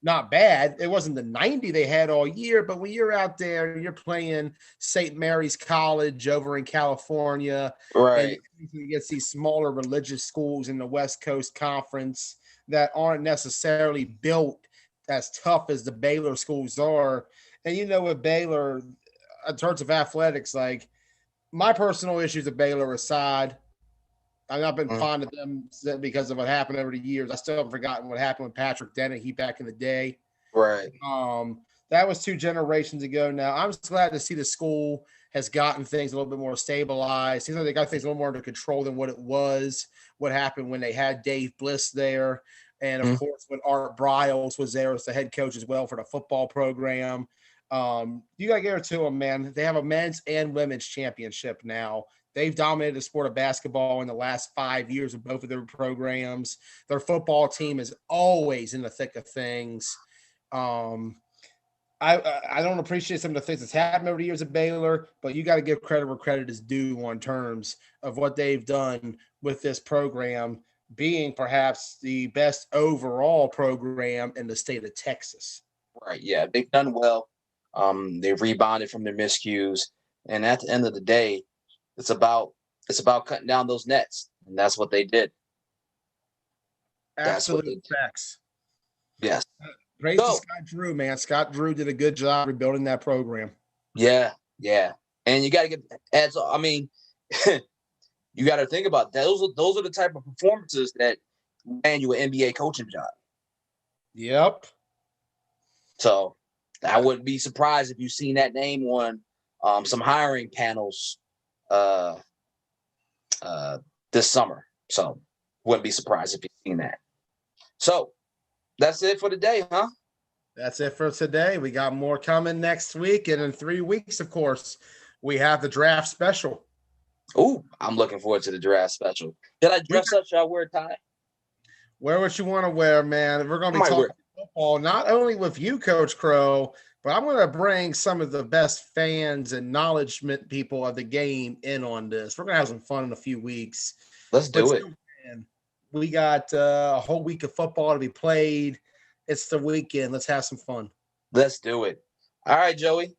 not bad. It wasn't the 90 they had all year, but when you're out there and you're playing St. Mary's College over in California, right, and you get these smaller religious schools in the West Coast Conference that aren't necessarily built as tough as the Baylor schools are. And with Baylor, in terms of athletics, like my personal issues with Baylor aside, I've not been fond of them because of what happened over the years. I still haven't forgotten what happened with Patrick Dennehy back in the day. Right. That was 2 generations ago now. I'm just glad to see the school has gotten things a little bit more stabilized. Seems like they got things a little more under control than what it was, what happened when they had Dave Bliss there. And, of course, when Art Briles was there as the head coach as well for the football program. You got to give it to them, man. They have a men's and women's championship now. They've dominated the sport of basketball in the last 5 years of both of their programs. Their football team is always in the thick of things. I don't appreciate some of the things that's happened over the years at Baylor, but you got to give credit where credit is due on terms of what they've done with this program being perhaps the best overall program in the state of Texas. Right. Yeah, they've done well. They've rebounded from their miscues, and at the end of the day, it's about cutting down those nets, and that's what they did. Absolute facts. Yes. Praise to Scott Drew, man. Scott Drew did a good job rebuilding that program. Yeah, and you got to get ads. I mean, you got to think about that. Those are the type of performances that land you an NBA coaching job. Yep. So I wouldn't be surprised if you've seen that name on some hiring panels this summer. So wouldn't be surprised if you've seen that. So that's it for today, huh? That's it for today. We got more coming next week. And in 3 weeks, of course, we have the draft special. Ooh, I'm looking forward to the draft special. Did I dress up? Should I wear a tie? Wear what you want to wear, man. We're going to be talking football, not only with you, Coach Crow, but I'm going to bring some of the best fans and knowledgement people of the game in on this. We're going to have some fun in a few weeks. Let's do it. Man, we got a whole week of football to be played. It's the weekend. Let's have some fun. Let's do it. All right, Joey.